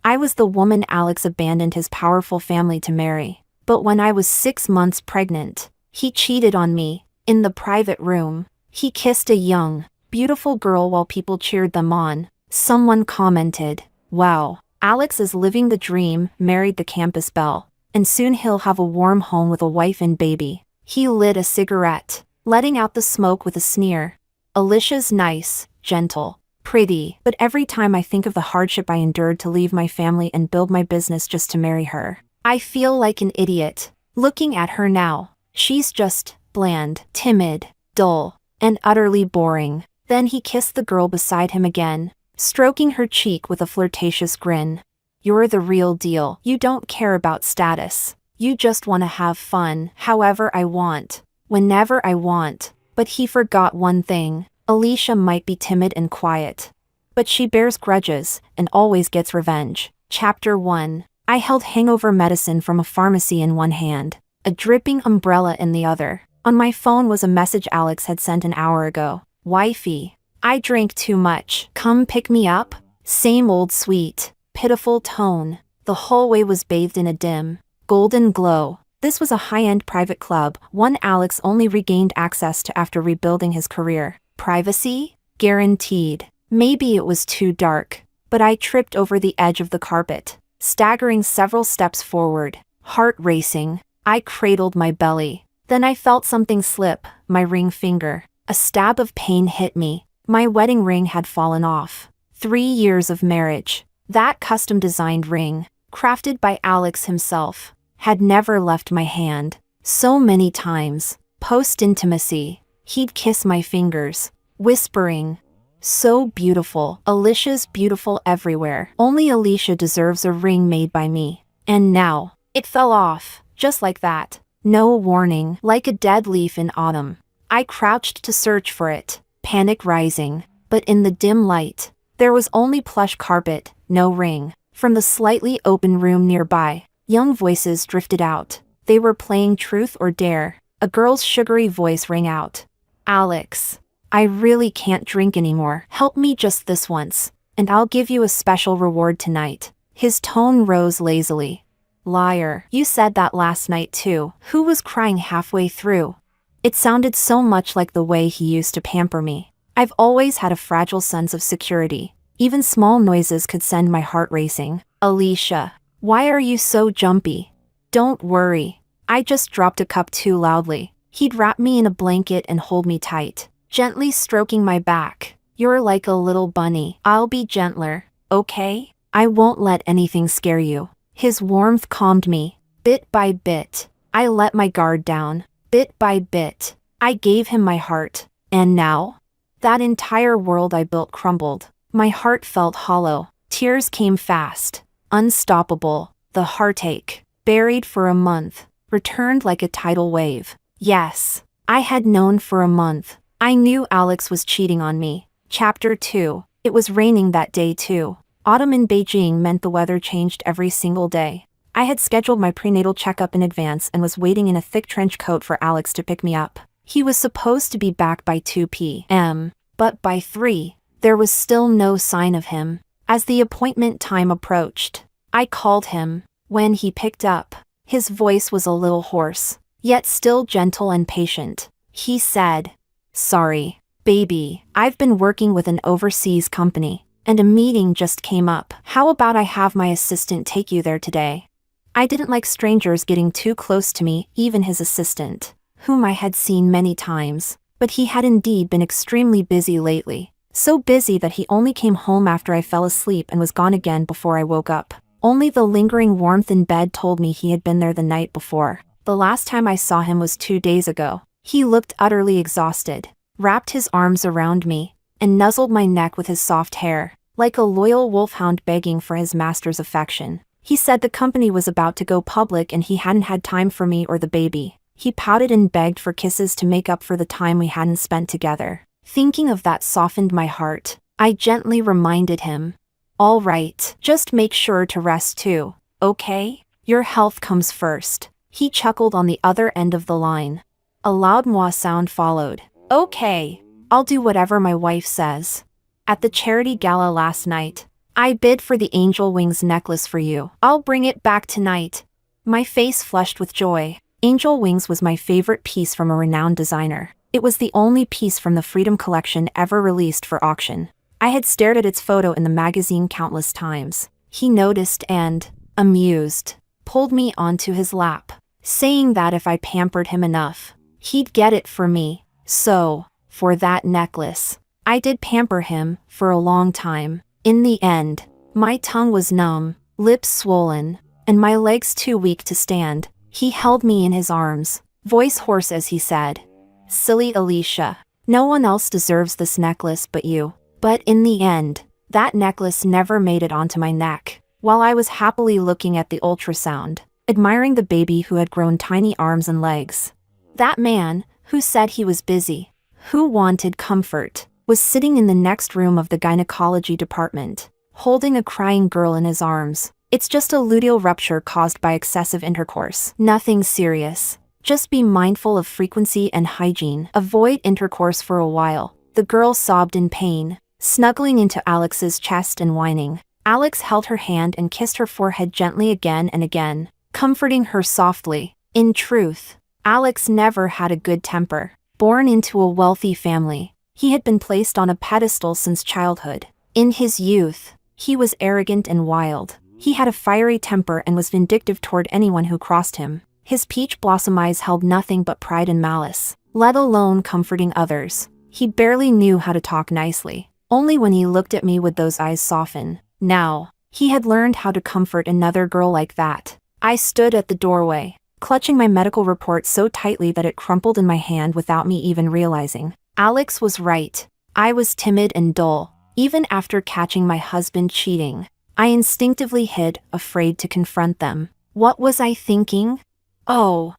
I was the woman Alex abandoned his powerful family to marry. But when I was 6 months pregnant, he cheated on me. In the private room, he kissed a young, beautiful girl while people cheered them on. Someone commented, "Wow, Alex is living the dream," married the campus belle. And soon he'll have a warm home with a wife and baby. He lit a cigarette, letting out the smoke with a sneer. Alicia's nice, gentle, pretty, but every time I think of the hardship I endured to leave my family and build my business just to marry her, I feel like an idiot. Looking at her now, she's just bland, timid, dull, and utterly boring. Then he kissed the girl beside him again, stroking her cheek with a flirtatious grin. "You're the real deal. You don't care about status. You just want to have fun, however I want, whenever I want." But he forgot one thing. Alicia might be timid and quiet, but she bears grudges and always gets revenge. Chapter 1. I held hangover medicine from a pharmacy in one hand, a dripping umbrella in the other. On my phone was a message Alex had sent an hour ago. "Wifey, I drank too much. Come pick me up?" Same old sweet, pitiful tone. The hallway was bathed in a dim, golden glow. This was a high-end private club, one Alex only regained access to after rebuilding his career. Privacy? Guaranteed. Maybe it was too dark, but I tripped over the edge of the carpet, staggering several steps forward, heart racing. I cradled my belly. Then I felt something slip, my ring finger. A stab of pain hit me. My wedding ring had fallen off. 3 years of marriage. That custom-designed ring, crafted by Alex himself, had never left my hand. So many times, post-intimacy, he'd kiss my fingers, whispering, "So beautiful. Alicia's beautiful everywhere. Only Alicia deserves a ring made by me." And now, it fell off, just like that. No warning, like a dead leaf in autumn. I crouched to search for it, panic rising. But in the dim light, there was only plush carpet, no ring. From the slightly open room nearby, young voices drifted out. They were playing Truth or Dare. A girl's sugary voice rang out. "Alex, I really can't drink anymore. Help me just this once, and I'll give you a special reward tonight." His tone rose lazily. "Liar, you said that last night too." Who was crying halfway through? It sounded so much like the way he used to pamper me. I've always had a fragile sense of security. Even small noises could send my heart racing. "Alicia, why are you so jumpy?" "Don't worry. I just dropped a cup too loudly." He'd wrap me in a blanket and hold me tight, gently stroking my back. "You're like a little bunny. I'll be gentler, okay? I won't let anything scare you." His warmth calmed me. Bit by bit, I let my guard down. Bit by bit, I gave him my heart. And now, that entire world I built crumbled. My heart felt hollow. Tears came fast, unstoppable. The heartache, buried for a month, returned like a tidal wave. Yes, I had known for a month. I knew Alex was cheating on me. Chapter 2. It was raining that day too. Autumn in Beijing meant the weather changed every single day. I had scheduled my prenatal checkup in advance and was waiting in a thick trench coat for Alex to pick me up. He was supposed to be back by 2 p.m., but by 3, there was still no sign of him. As the appointment time approached, I called him. When he picked up, his voice was a little hoarse, yet still gentle and patient. He said, "Sorry, baby, I've been working with an overseas company, and a meeting just came up. How about I have my assistant take you there today?" I didn't like strangers getting too close to me, even his assistant, whom I had seen many times. But he had indeed been extremely busy lately. So busy that he only came home after I fell asleep and was gone again before I woke up. Only the lingering warmth in bed told me he had been there the night before. The last time I saw him was 2 days ago. He looked utterly exhausted, wrapped his arms around me, and nuzzled my neck with his soft hair, like a loyal wolfhound begging for his master's affection. He said the company was about to go public and he hadn't had time for me or the baby. He pouted and begged for kisses to make up for the time we hadn't spent together. Thinking of that softened my heart. I gently reminded him, "All right, just make sure to rest too, okay? Your health comes first." He chuckled on the other end of the line. A loud moi sound followed. "Okay, I'll do whatever my wife says." At the charity gala last night, I bid for the angel wings necklace for you. I'll bring it back tonight. My face flushed with joy. Angel wings was my favorite piece from a renowned designer. It was the only piece from the Freedom collection ever released for auction. I had stared at its photo in the magazine countless times. He noticed and, amused, pulled me onto his lap, saying that if I pampered him enough, he'd get it for me. So, for that necklace, I did pamper him for a long time. In the end, my tongue was numb, lips swollen, and my legs too weak to stand. He held me in his arms, voice hoarse as he said, "Silly Alicia, no one else deserves this necklace but you." But in the end, that necklace never made it onto my neck. While I was happily looking at the ultrasound, admiring the baby who had grown tiny arms and legs, that man, who said he was busy, who wanted comfort, was sitting in the next room of the gynecology department, holding a crying girl in his arms. It's just a luteal rupture caused by excessive intercourse. Nothing serious. Just be mindful of frequency and hygiene. Avoid intercourse for a while. The girl sobbed in pain, snuggling into Alex's chest and whining. Alex held her hand and kissed her forehead gently again and again, comforting her softly. In truth, Alex never had a good temper. Born into a wealthy family, he had been placed on a pedestal since childhood. In his youth, he was arrogant and wild. He had a fiery temper and was vindictive toward anyone who crossed him. His peach blossom eyes held nothing but pride and malice, let alone comforting others. He barely knew how to talk nicely. Only when he looked at me would those eyes soften. Now, he had learned how to comfort another girl like that. I stood at the doorway, clutching my medical report so tightly that it crumpled in my hand without me even realizing. Alex was right. I was timid and dull. Even after catching my husband cheating, I instinctively hid, afraid to confront them. What was I thinking? Oh.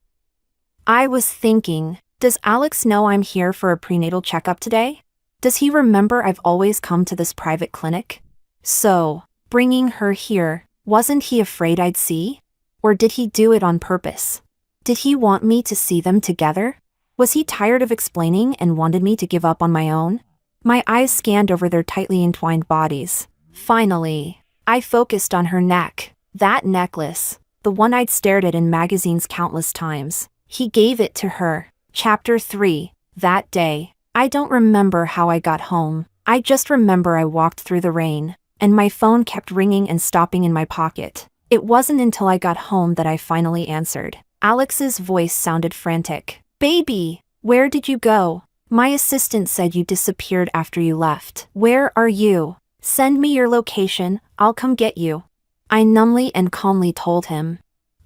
I was thinking, does Alex know I'm here for a prenatal checkup today? Does he remember I've always come to this private clinic? So, bringing her here, wasn't he afraid I'd see? Or did he do it on purpose? Did he want me to see them together? Was he tired of explaining and wanted me to give up on my own? My eyes scanned over their tightly entwined bodies. Finally, I focused on her neck. That necklace, the one I'd stared at in magazines countless times. He gave it to her. Chapter 3. That day. I don't remember how I got home. I just remember I walked through the rain, and my phone kept ringing and stopping in my pocket. It wasn't until I got home that I finally answered. Alex's voice sounded frantic. "Baby, where did you go? My assistant said you disappeared after you left. Where are you? Send me your location, I'll come get you." I numbly and calmly told him.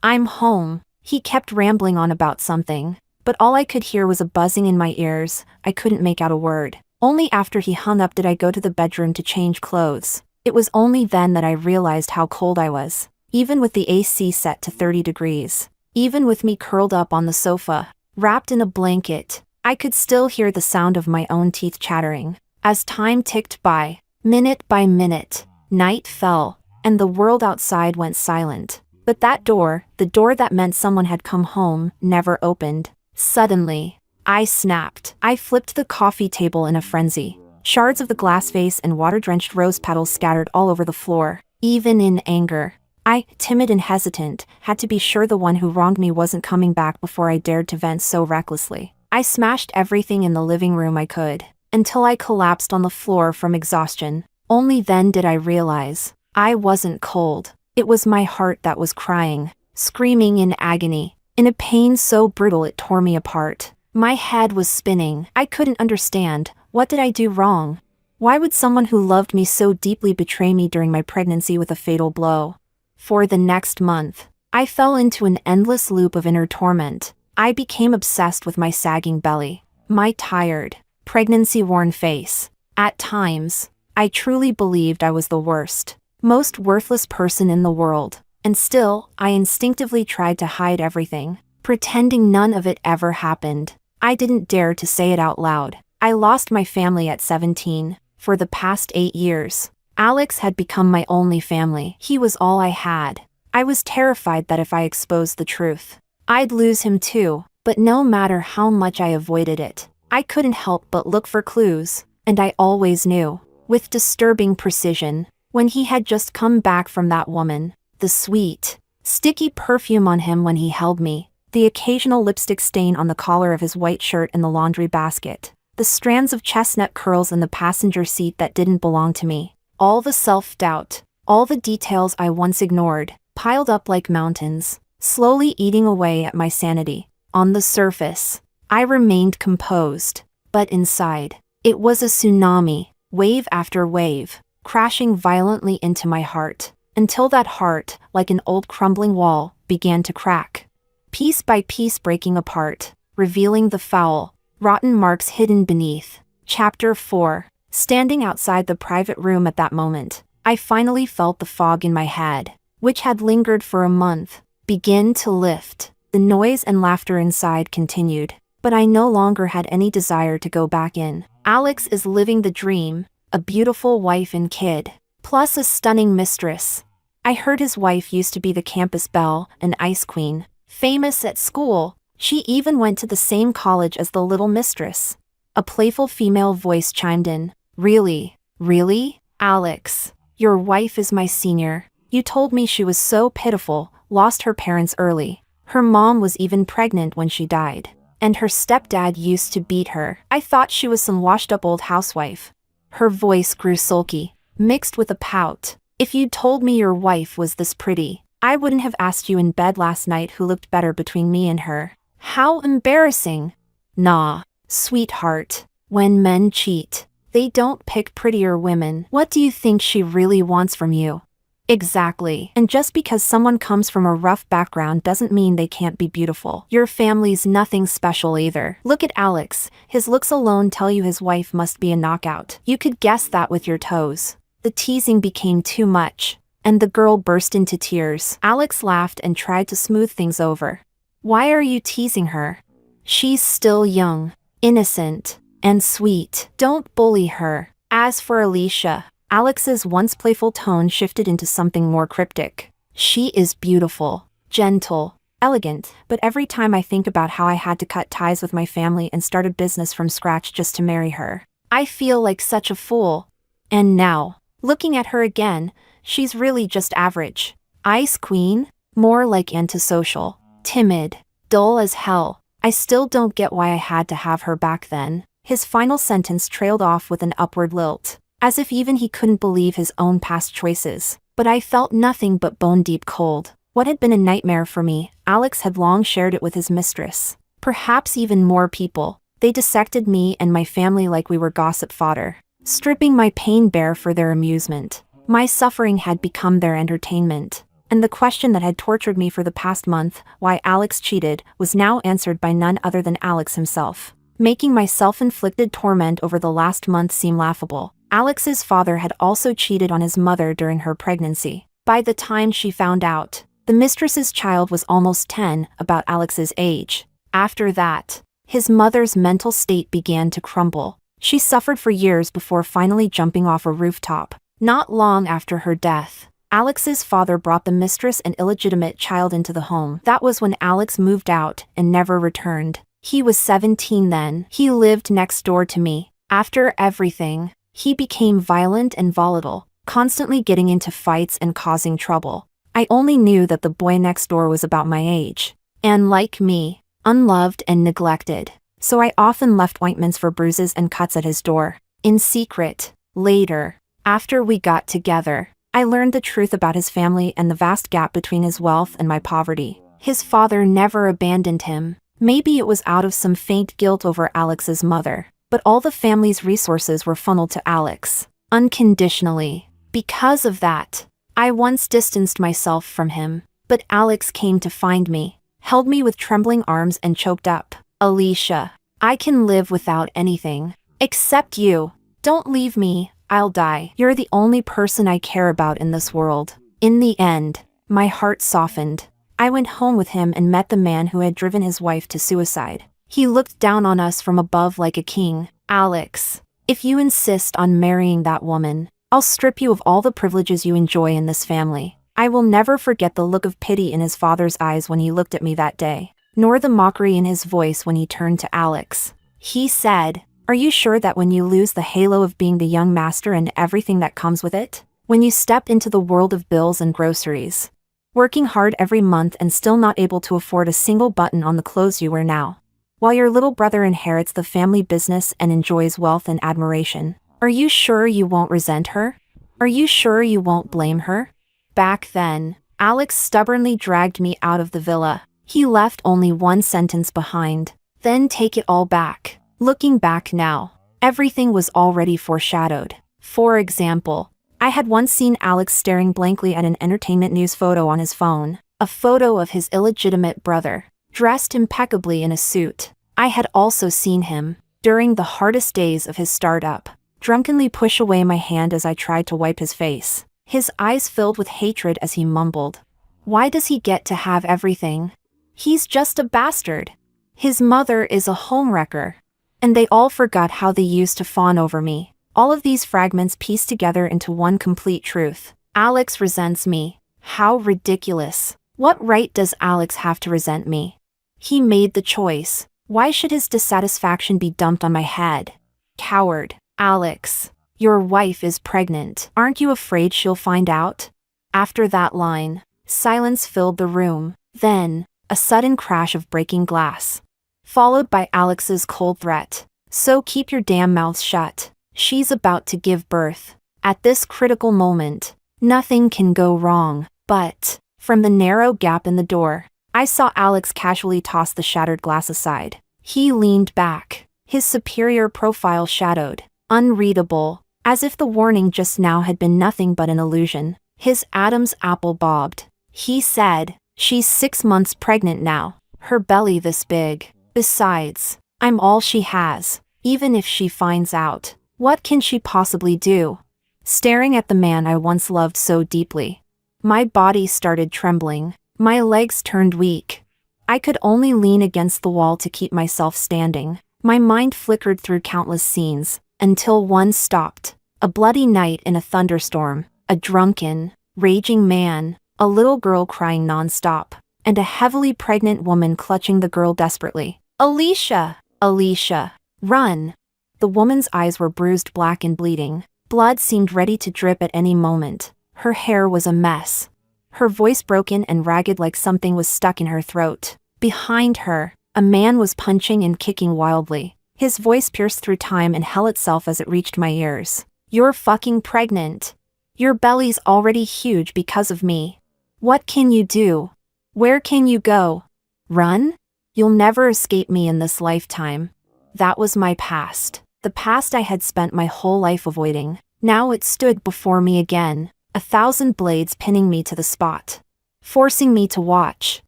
"I'm home." He kept rambling on about something, but all I could hear was a buzzing in my ears. I couldn't make out a word. Only after he hung up did I go to the bedroom to change clothes. It was only then that I realized how cold I was. Even with the AC set to 30 degrees. Even with me curled up on the sofa, wrapped in a blanket, I could still hear the sound of my own teeth chattering. As time ticked by, minute by minute, night fell, and the world outside went silent. But that door, the door that meant someone had come home, never opened. Suddenly, I snapped. I flipped the coffee table in a frenzy. Shards of the glass vase and water-drenched rose petals scattered all over the floor. Even in anger, I, timid and hesitant, had to be sure the one who wronged me wasn't coming back before I dared to vent so recklessly. I smashed everything in the living room I could, until I collapsed on the floor from exhaustion. Only then did I realize, I wasn't cold. It was my heart that was crying, screaming in agony, in a pain so brutal it tore me apart. My head was spinning. I couldn't understand. What did I do wrong? Why would someone who loved me so deeply betray me during my pregnancy with a fatal blow? For the next month, I fell into an endless loop of inner torment. I became obsessed with my sagging belly, my tired, pregnancy-worn face. At times, I truly believed I was the worst, most worthless person in the world, and still, I instinctively tried to hide everything, pretending none of it ever happened. I didn't dare to say it out loud. I lost my family at 17. For the past 8 years, Alex had become my only family. He was all I had. I was terrified that if I exposed the truth, I'd lose him too. But no matter how much I avoided it, I couldn't help but look for clues, and I always knew. With disturbing precision, when he had just come back from that woman. The sweet, sticky perfume on him when he held me, the occasional lipstick stain on the collar of his white shirt in the laundry basket, the strands of chestnut curls in the passenger seat that didn't belong to me, all the self-doubt, all the details I once ignored, piled up like mountains, slowly eating away at my sanity. On the surface, I remained composed, but inside, it was a tsunami, wave after wave, crashing violently into my heart, until that heart, like an old crumbling wall, began to crack, piece by piece breaking apart, revealing the foul, rotten marks hidden beneath. Chapter 4. Standing outside the private room at that moment, I finally felt the fog in my head, which had lingered for a month, begin to lift. The noise and laughter inside continued, but I no longer had any desire to go back in. Alex is living the dream, a beautiful wife and kid, plus a stunning mistress. I heard his wife used to be the campus belle, an ice queen, famous at school. She even went to the same college as the little mistress. A playful female voice chimed in. Really? Really? Alex, your wife is my senior. You told me she was so pitiful, lost her parents early. Her mom was even pregnant when she died. And her stepdad used to beat her. I thought she was some washed-up old housewife. Her voice grew sulky, mixed with a pout. If you'd told me your wife was this pretty, I wouldn't have asked you in bed last night who looked better between me and her. How embarrassing. Nah, sweetheart. When men cheat, they don't pick prettier women. What do you think she really wants from you? Exactly. And just because someone comes from a rough background doesn't mean they can't be beautiful. Your family's nothing special either. Look at Alex. His looks alone tell you his wife must be a knockout. You could guess that with your toes. The teasing became too much, and the girl burst into tears. Alex laughed and tried to smooth things over. Why are you teasing her? She's still young, innocent, and sweet. Don't bully her. As for Alicia, Alex's once playful tone shifted into something more cryptic. She is beautiful, gentle, elegant, but every time I think about how I had to cut ties with my family and start a business from scratch just to marry her, I feel like such a fool. And now, looking at her again, she's really just average. Ice queen? More like antisocial, timid, dull as hell. I still don't get why I had to have her back then. His final sentence trailed off with an upward lilt, as if even he couldn't believe his own past choices. But I felt nothing but bone-deep cold. What had been a nightmare for me, Alex had long shared it with his mistress. Perhaps even more people. They dissected me and my family like we were gossip fodder, stripping my pain bare for their amusement. My suffering had become their entertainment. And the question that had tortured me for the past month, why Alex cheated, was now answered by none other than Alex himself, making my self-inflicted torment over the last month seem laughable. Alex's father had also cheated on his mother during her pregnancy. By the time she found out, the mistress's child was almost 10, about Alex's age. After that, his mother's mental state began to crumble. She suffered for years before finally jumping off a rooftop. Not long after her death, Alex's father brought the mistress and illegitimate child into the home. That was when Alex moved out and never returned. He was 17 then. He lived next door to me. After everything, he became violent and volatile, constantly getting into fights and causing trouble. I only knew that the boy next door was about my age, and like me, unloved and neglected. So I often left ointments for bruises and cuts at his door. In secret. Later, after we got together, I learned the truth about his family and the vast gap between his wealth and my poverty. His father never abandoned him. Maybe it was out of some faint guilt over Alex's mother, but all the family's resources were funneled to Alex, unconditionally. Because of that, I once distanced myself from him, but Alex came to find me, held me with trembling arms and choked up. Alicia, I can live without anything. Except you. Don't leave me, I'll die. You're the only person I care about in this world. In the end, my heart softened. I went home with him and met the man who had driven his wife to suicide. He looked down on us from above like a king. Alex, if you insist on marrying that woman, I'll strip you of all the privileges you enjoy in this family. I will never forget the look of pity in his father's eyes when he looked at me that day, nor the mockery in his voice when he turned to Alex. He said, "Are you sure that when you lose the halo of being the young master and everything that comes with it, When you step into the world of bills and groceries, working hard every month and still not able to afford a single button on the clothes you wear now, while your little brother inherits the family business and enjoys wealth and admiration. Are you sure you won't resent her? Are you sure you won't blame her? Back then, Alex stubbornly dragged me out of the villa. He left only one sentence behind. Then take it all back. Looking back now, everything was already foreshadowed. For example, I had once seen Alex staring blankly at an entertainment news photo on his phone, a photo of his illegitimate brother, dressed impeccably in a suit. I had also seen him, during the hardest days of his startup, drunkenly push away my hand as I tried to wipe his face, his eyes filled with hatred as he mumbled, "Why does he get to have everything? He's just a bastard. His mother is a homewrecker." And they all forgot how they used to fawn over me. All of these fragments pieced together into one complete truth. Alex resents me. How ridiculous. What right does Alex have to resent me? He made the choice. Why should his dissatisfaction be dumped on my head? Coward. Alex, your wife is pregnant. Aren't you afraid she'll find out? After that line, silence filled the room. Then, a sudden crash of breaking glass, followed by Alex's cold threat. "So keep your damn mouths shut. She's about to give birth." At this critical moment, nothing can go wrong. But, from the narrow gap in the door, I saw Alex casually toss the shattered glass aside. He leaned back, his superior profile shadowed, unreadable, as if the warning just now had been nothing but an illusion. His Adam's apple bobbed. He said, "She's 6 months pregnant now, her belly this big. Besides, I'm all she has. Even if she finds out, what can she possibly do?" Staring at the man I once loved so deeply, my body started trembling, my legs turned weak. I could only lean against the wall to keep myself standing. My mind flickered through countless scenes, until one stopped. A bloody night in a thunderstorm, a drunken, raging man, a little girl crying non-stop, and a heavily pregnant woman clutching the girl desperately. "Alicia! Alicia! Run!" The woman's eyes were bruised black and bleeding. Blood seemed ready to drip at any moment. Her hair was a mess. Her voice broken and ragged like something was stuck in her throat. Behind her, a man was punching and kicking wildly. His voice pierced through time and hell itself as it reached my ears. "You're fucking pregnant. Your belly's already huge because of me. What can you do? Where can you go? Run? You'll never escape me in this lifetime." That was my past. The past I had spent my whole life avoiding. Now it stood before me again, 1,000 blades pinning me to the spot, forcing me to watch,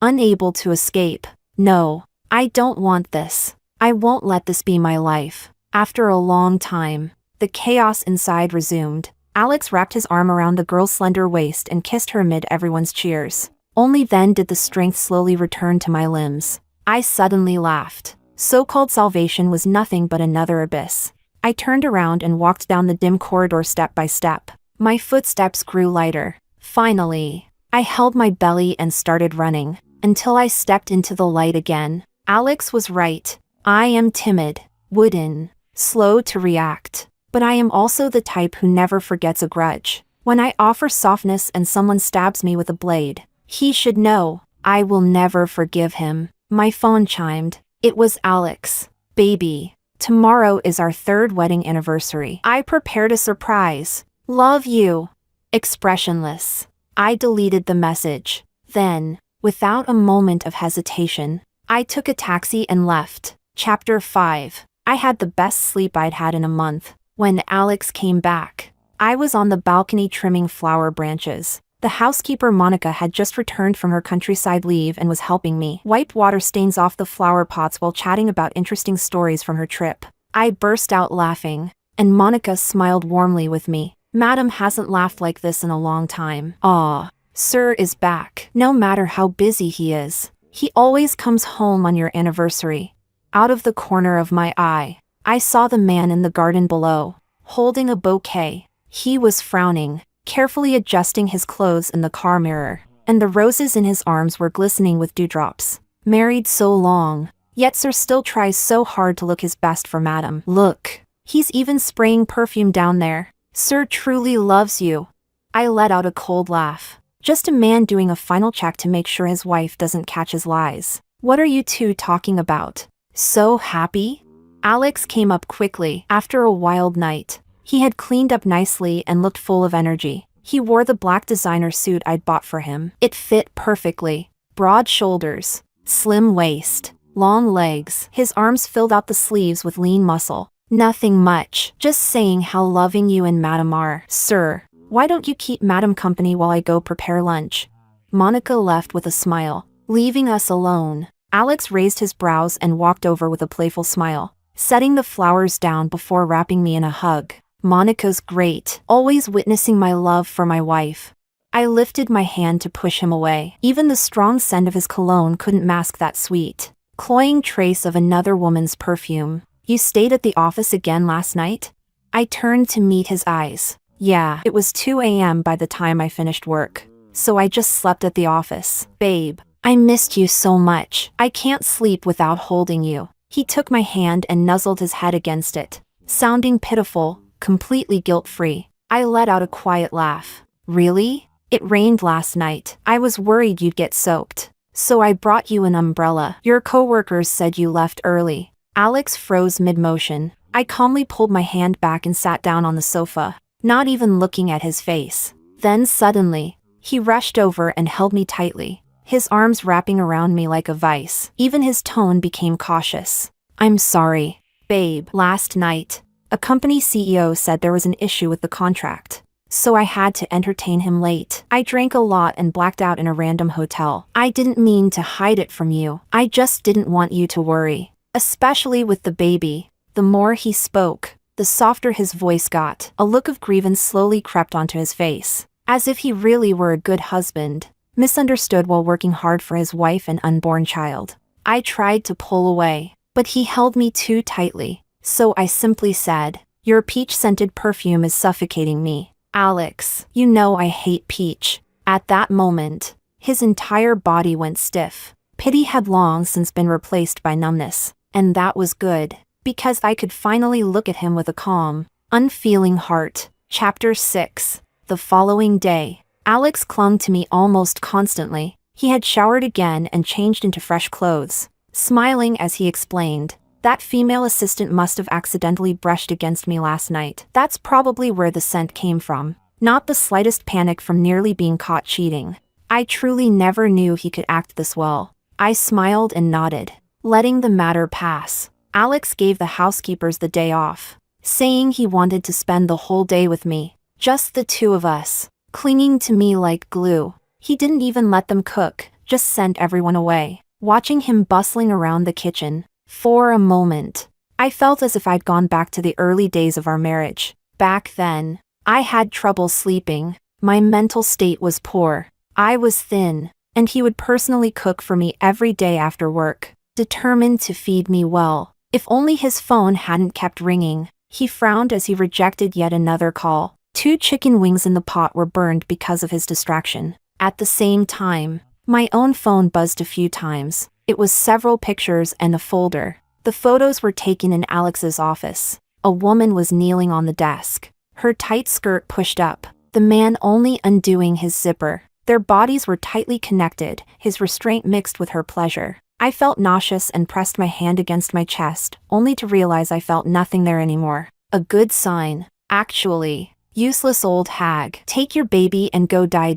unable to escape. No, I don't want this. I won't let this be my life. After a long time, the chaos inside resumed. Alex wrapped his arm around the girl's slender waist and kissed her amid everyone's cheers. Only then did the strength slowly return to my limbs. I suddenly laughed. So-called salvation was nothing but another abyss. I turned around and walked down the dim corridor step by step. My footsteps grew lighter. Finally, I held my belly and started running, until I stepped into the light again. Alex was right. I am timid, wooden, slow to react. But I am also the type who never forgets a grudge. When I offer softness and someone stabs me with a blade, he should know, I will never forgive him. My phone chimed. It was Alex. "Baby, tomorrow is our 3rd wedding anniversary. I prepared a surprise. Love you." Expressionless, I deleted the message. Then, without a moment of hesitation, I took a taxi and left. Chapter 5. I had the best sleep I'd had in a month. When Alex came back, I was on the balcony trimming flower branches. The housekeeper Monica had just returned from her countryside leave and was helping me wipe water stains off the flower pots while chatting about interesting stories from her trip. I burst out laughing, and Monica smiled warmly with me. "Madam hasn't laughed like this in a long time." "Aw, Sir is back. No matter how busy he is, he always comes home on your anniversary." Out of the corner of my eye, I saw the man in the garden below, holding a bouquet. He was frowning, carefully adjusting his clothes in the car mirror, and the roses in his arms were glistening with dewdrops. Married so long, yet Sir still tries so hard to look his best for Madam. "Look, he's even spraying perfume down there. Sir truly loves you." I let out a cold laugh. Just a man doing a final check to make sure his wife doesn't catch his lies. What are you two talking about? So happy? Alex came up quickly after a wild night. He had cleaned up nicely and looked full of energy. He wore the black designer suit I'd bought for him. It fit perfectly. Broad shoulders, slim waist, long legs. His arms filled out the sleeves with lean muscle. Nothing much, just saying how loving you and Madame are. Sir, why don't you keep Madame company while I go prepare lunch? Monica left with a smile, leaving us alone. Alex raised his brows and walked over with a playful smile, setting the flowers down before wrapping me in a hug. Monica's great, always witnessing my love for my wife. I lifted my hand to push him away. Even the strong scent of his cologne couldn't mask that sweet, cloying trace of another woman's perfume. You stayed at the office again last night? I turned to meet his eyes. Yeah, it was 2 a.m. by the time I finished work, so I just slept at the office. Babe, I missed you so much. I can't sleep without holding you. He took my hand and nuzzled his head against it, sounding pitiful, completely guilt-free. I let out a quiet laugh. Really? It rained last night. I was worried you'd get soaked, so I brought you an umbrella. Your coworkers said you left early. Alex froze mid-motion. I calmly pulled my hand back and sat down on the sofa, not even looking at his face. Then suddenly, he rushed over and held me tightly, his arms wrapping around me like a vice. Even his tone became cautious. I'm sorry, babe. Last night, a company CEO said there was an issue with the contract, so I had to entertain him late. I drank a lot and blacked out in a random hotel. I didn't mean to hide it from you. I just didn't want you to worry, especially with the baby. The more he spoke, the softer his voice got. A look of grievance slowly crept onto his face, as if he really were a good husband, misunderstood while working hard for his wife and unborn child. I tried to pull away, but he held me too tightly. So I simply said, your peach-scented perfume is suffocating me. Alex, you know I hate peach. At that moment, his entire body went stiff. Pity had long since been replaced by numbness, and that was good, because I could finally look at him with a calm, unfeeling heart. Chapter 6. The following day, Alex clung to me almost constantly. He had showered again and changed into fresh clothes, smiling as he explained, that female assistant must have accidentally brushed against me last night. That's probably where the scent came from. Not the slightest panic from nearly being caught cheating. I truly never knew he could act this well. I smiled and nodded, letting the matter pass. Alex gave the housekeepers the day off, saying he wanted to spend the whole day with me. Just the two of us, clinging to me like glue. He didn't even let them cook, just sent everyone away. Watching him bustling around the kitchen, for a moment, I felt as if I'd gone back to the early days of our marriage. Back then, I had trouble sleeping. My mental state was poor. I was thin, and he would personally cook for me every day after work, determined to feed me well. If only his phone hadn't kept ringing. He frowned as he rejected yet another call. 2 chicken wings in the pot were burned because of his distraction. At the same time, my own phone buzzed a few times. It was several pictures and a folder. The photos were taken in Alex's office. A woman was kneeling on the desk, her tight skirt pushed up, the man only undoing his zipper. Their bodies were tightly connected, his restraint mixed with her pleasure. I felt nauseous and pressed my hand against my chest, only to realize I felt nothing there anymore. A good sign. Actually, useless old hag. Take your baby and go die.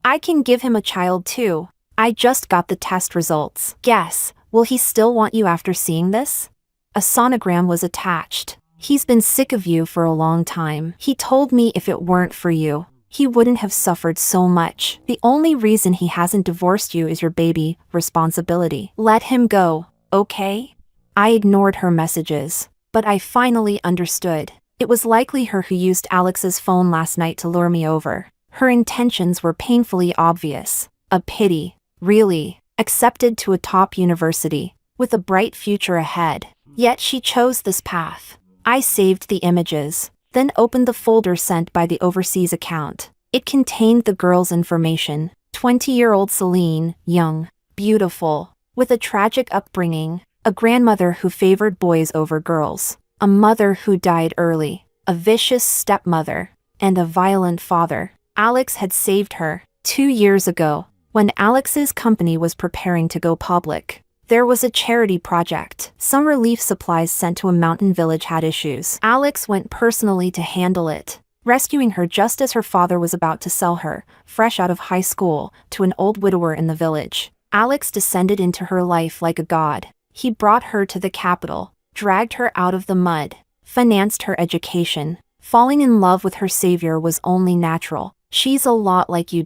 I can give him a child too. I just got the test results. Guess, will he still want you after seeing this? A sonogram was attached. He's been sick of you for a long time. He told me if it weren't for you, he wouldn't have suffered so much. The only reason he hasn't divorced you is your baby responsibility. Let him go, okay? I ignored her messages, but I finally understood. It was likely her who used Alex's phone last night to lure me over. Her intentions were painfully obvious. A pity. Really, accepted to a top university, with a bright future ahead. Yet she chose this path. I saved the images, then opened the folder sent by the overseas account. It contained the girl's information. 20-year-old Celine, young, beautiful, with a tragic upbringing, a grandmother who favored boys over girls, a mother who died early, a vicious stepmother, and a violent father. Alex had saved her. 2 years ago, when Alex's company was preparing to go public, there was a charity project. Some relief supplies sent to a mountain village had issues. Alex went personally to handle it, rescuing her just as her father was about to sell her, fresh out of high school, to an old widower in the village. Alex descended into her life like a god. He brought her to the capital, dragged her out of the mud, financed her education. Falling in love with her savior was only natural. She's a lot like you.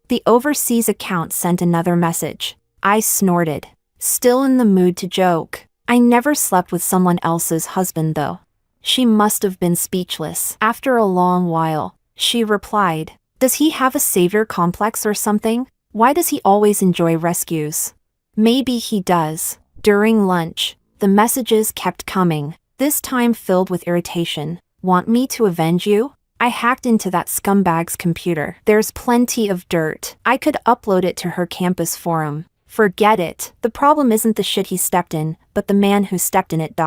The overseas account sent another message. I snorted, still in the mood to joke. I never slept with someone else's husband though. She must have been speechless. After a long while, she replied, does he have a savior complex or something? Why does he always enjoy rescues? Maybe he does. During lunch, the messages kept coming, this time filled with irritation. Want me to avenge you? I hacked into that scumbag's computer. There's plenty of dirt. I could upload it to her campus forum. Forget it. The problem isn't the shit he stepped in, but the man who stepped in it.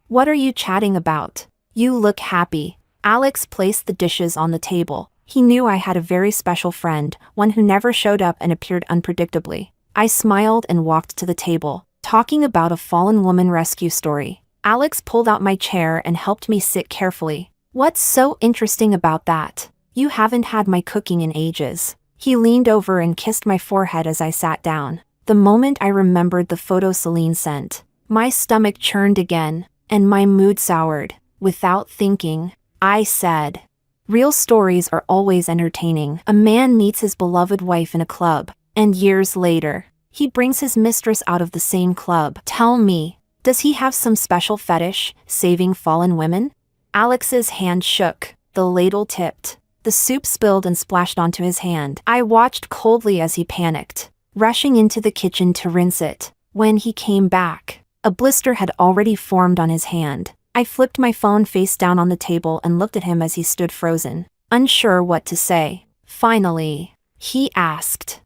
What are you chatting about? You look happy. Alex placed the dishes on the table. He knew I had a very special friend, one who never showed up and appeared unpredictably. I smiled and walked to the table, talking about a fallen woman rescue story. Alex pulled out my chair and helped me sit carefully. What's so interesting about that? You haven't had my cooking in ages. He leaned over and kissed my forehead as I sat down. The moment I remembered the photo Celine sent, my stomach churned again, and my mood soured. Without thinking, I said, real stories are always entertaining. A man meets his beloved wife in a club, and years later, he brings his mistress out of the same club. Tell me, does he have some special fetish, saving fallen women? Alex's hand shook, the ladle tipped. The soup spilled and splashed onto his hand. I watched coldly as he panicked, rushing into the kitchen to rinse it. When he came back, a blister had already formed on his hand. I flipped my phone face down on the table and looked at him as he stood frozen, unsure what to say. Finally, he asked,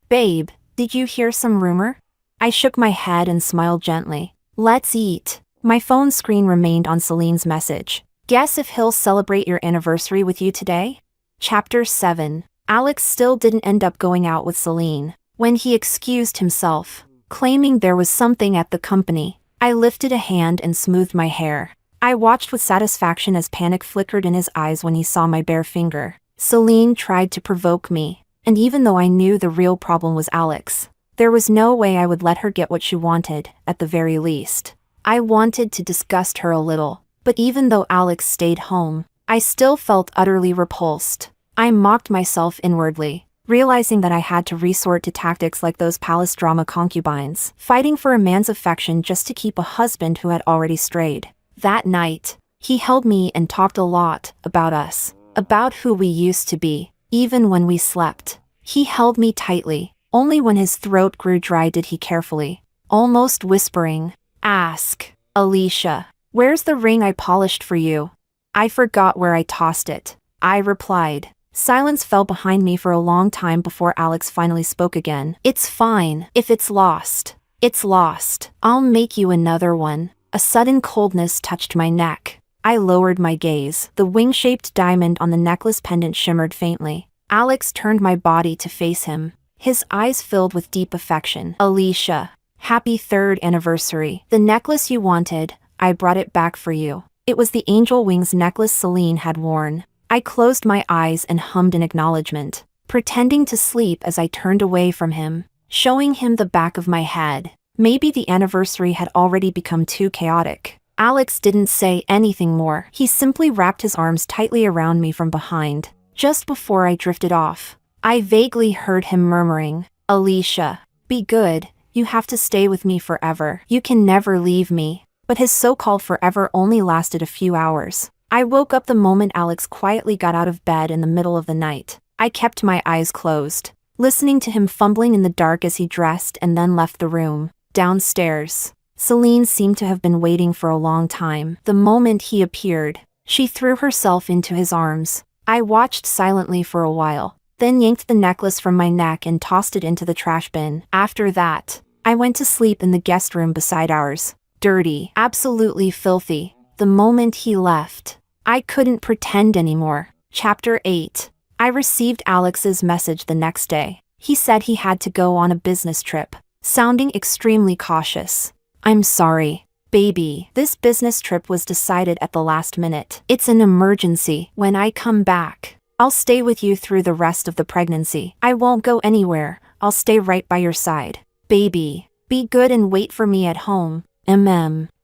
babe, did you hear some rumor? I shook my head and smiled gently. Let's eat. My phone screen remained on Celine's message. Guess if he'll celebrate your anniversary with you today? Chapter 7. Alex still didn't end up going out with Celine. When he excused himself, claiming there was something at the company, I lifted a hand and smoothed my hair. I watched with satisfaction as panic flickered in his eyes when he saw my bare finger. Celine tried to provoke me, and even though I knew the real problem was Alex, there was no way I would let her get what she wanted, at the very least. I wanted to disgust her a little, but even though Alex stayed home, I still felt utterly repulsed. I mocked myself inwardly, realizing that I had to resort to tactics like those palace drama concubines, fighting for a man's affection just to keep a husband who had already strayed. That night, he held me and talked a lot about us, about who we used to be, even when we slept. He held me tightly. Only when his throat grew dry did he carefully, almost whispering, ask, Alicia, where's the ring I polished for you? I forgot where I tossed it, I replied. Silence fell behind me for a long time before Alex finally spoke again. It's fine. If it's lost, it's lost. I'll make you another one. A sudden coldness touched my neck. I lowered my gaze. The wing-shaped diamond on the necklace pendant shimmered faintly. Alex turned my body to face him, his eyes filled with deep affection. Alicia, happy 3rd anniversary. The necklace you wanted, I brought it back for you. It was the angel wings necklace Celine had worn. I closed my eyes and hummed in acknowledgement, pretending to sleep as I turned away from him, showing him the back of my head. Maybe the anniversary had already become too chaotic. Alex didn't say anything more. He simply wrapped his arms tightly around me from behind. Just before I drifted off, I vaguely heard him murmuring, Alicia, be good, you have to stay with me forever. You can never leave me. But his so-called forever only lasted a few hours. I woke up the moment Alex quietly got out of bed in the middle of the night. I kept my eyes closed, listening to him fumbling in the dark as he dressed and then left the room. Downstairs, Celine seemed to have been waiting for a long time. The moment he appeared, she threw herself into his arms. I watched silently for a while, then yanked the necklace from my neck and tossed it into the trash bin. After that, I went to sleep in the guest room beside ours. Dirty, absolutely filthy. The moment he left, I couldn't pretend anymore. Chapter 8. I received Alex's message the next day. He said he had to go on a business trip, sounding extremely cautious. I'm sorry, baby. This business trip was decided at the last minute. It's an emergency. When I come back, I'll stay with you through the rest of the pregnancy. I won't go anywhere. I'll stay right by your side. Baby, be good and wait for me at home.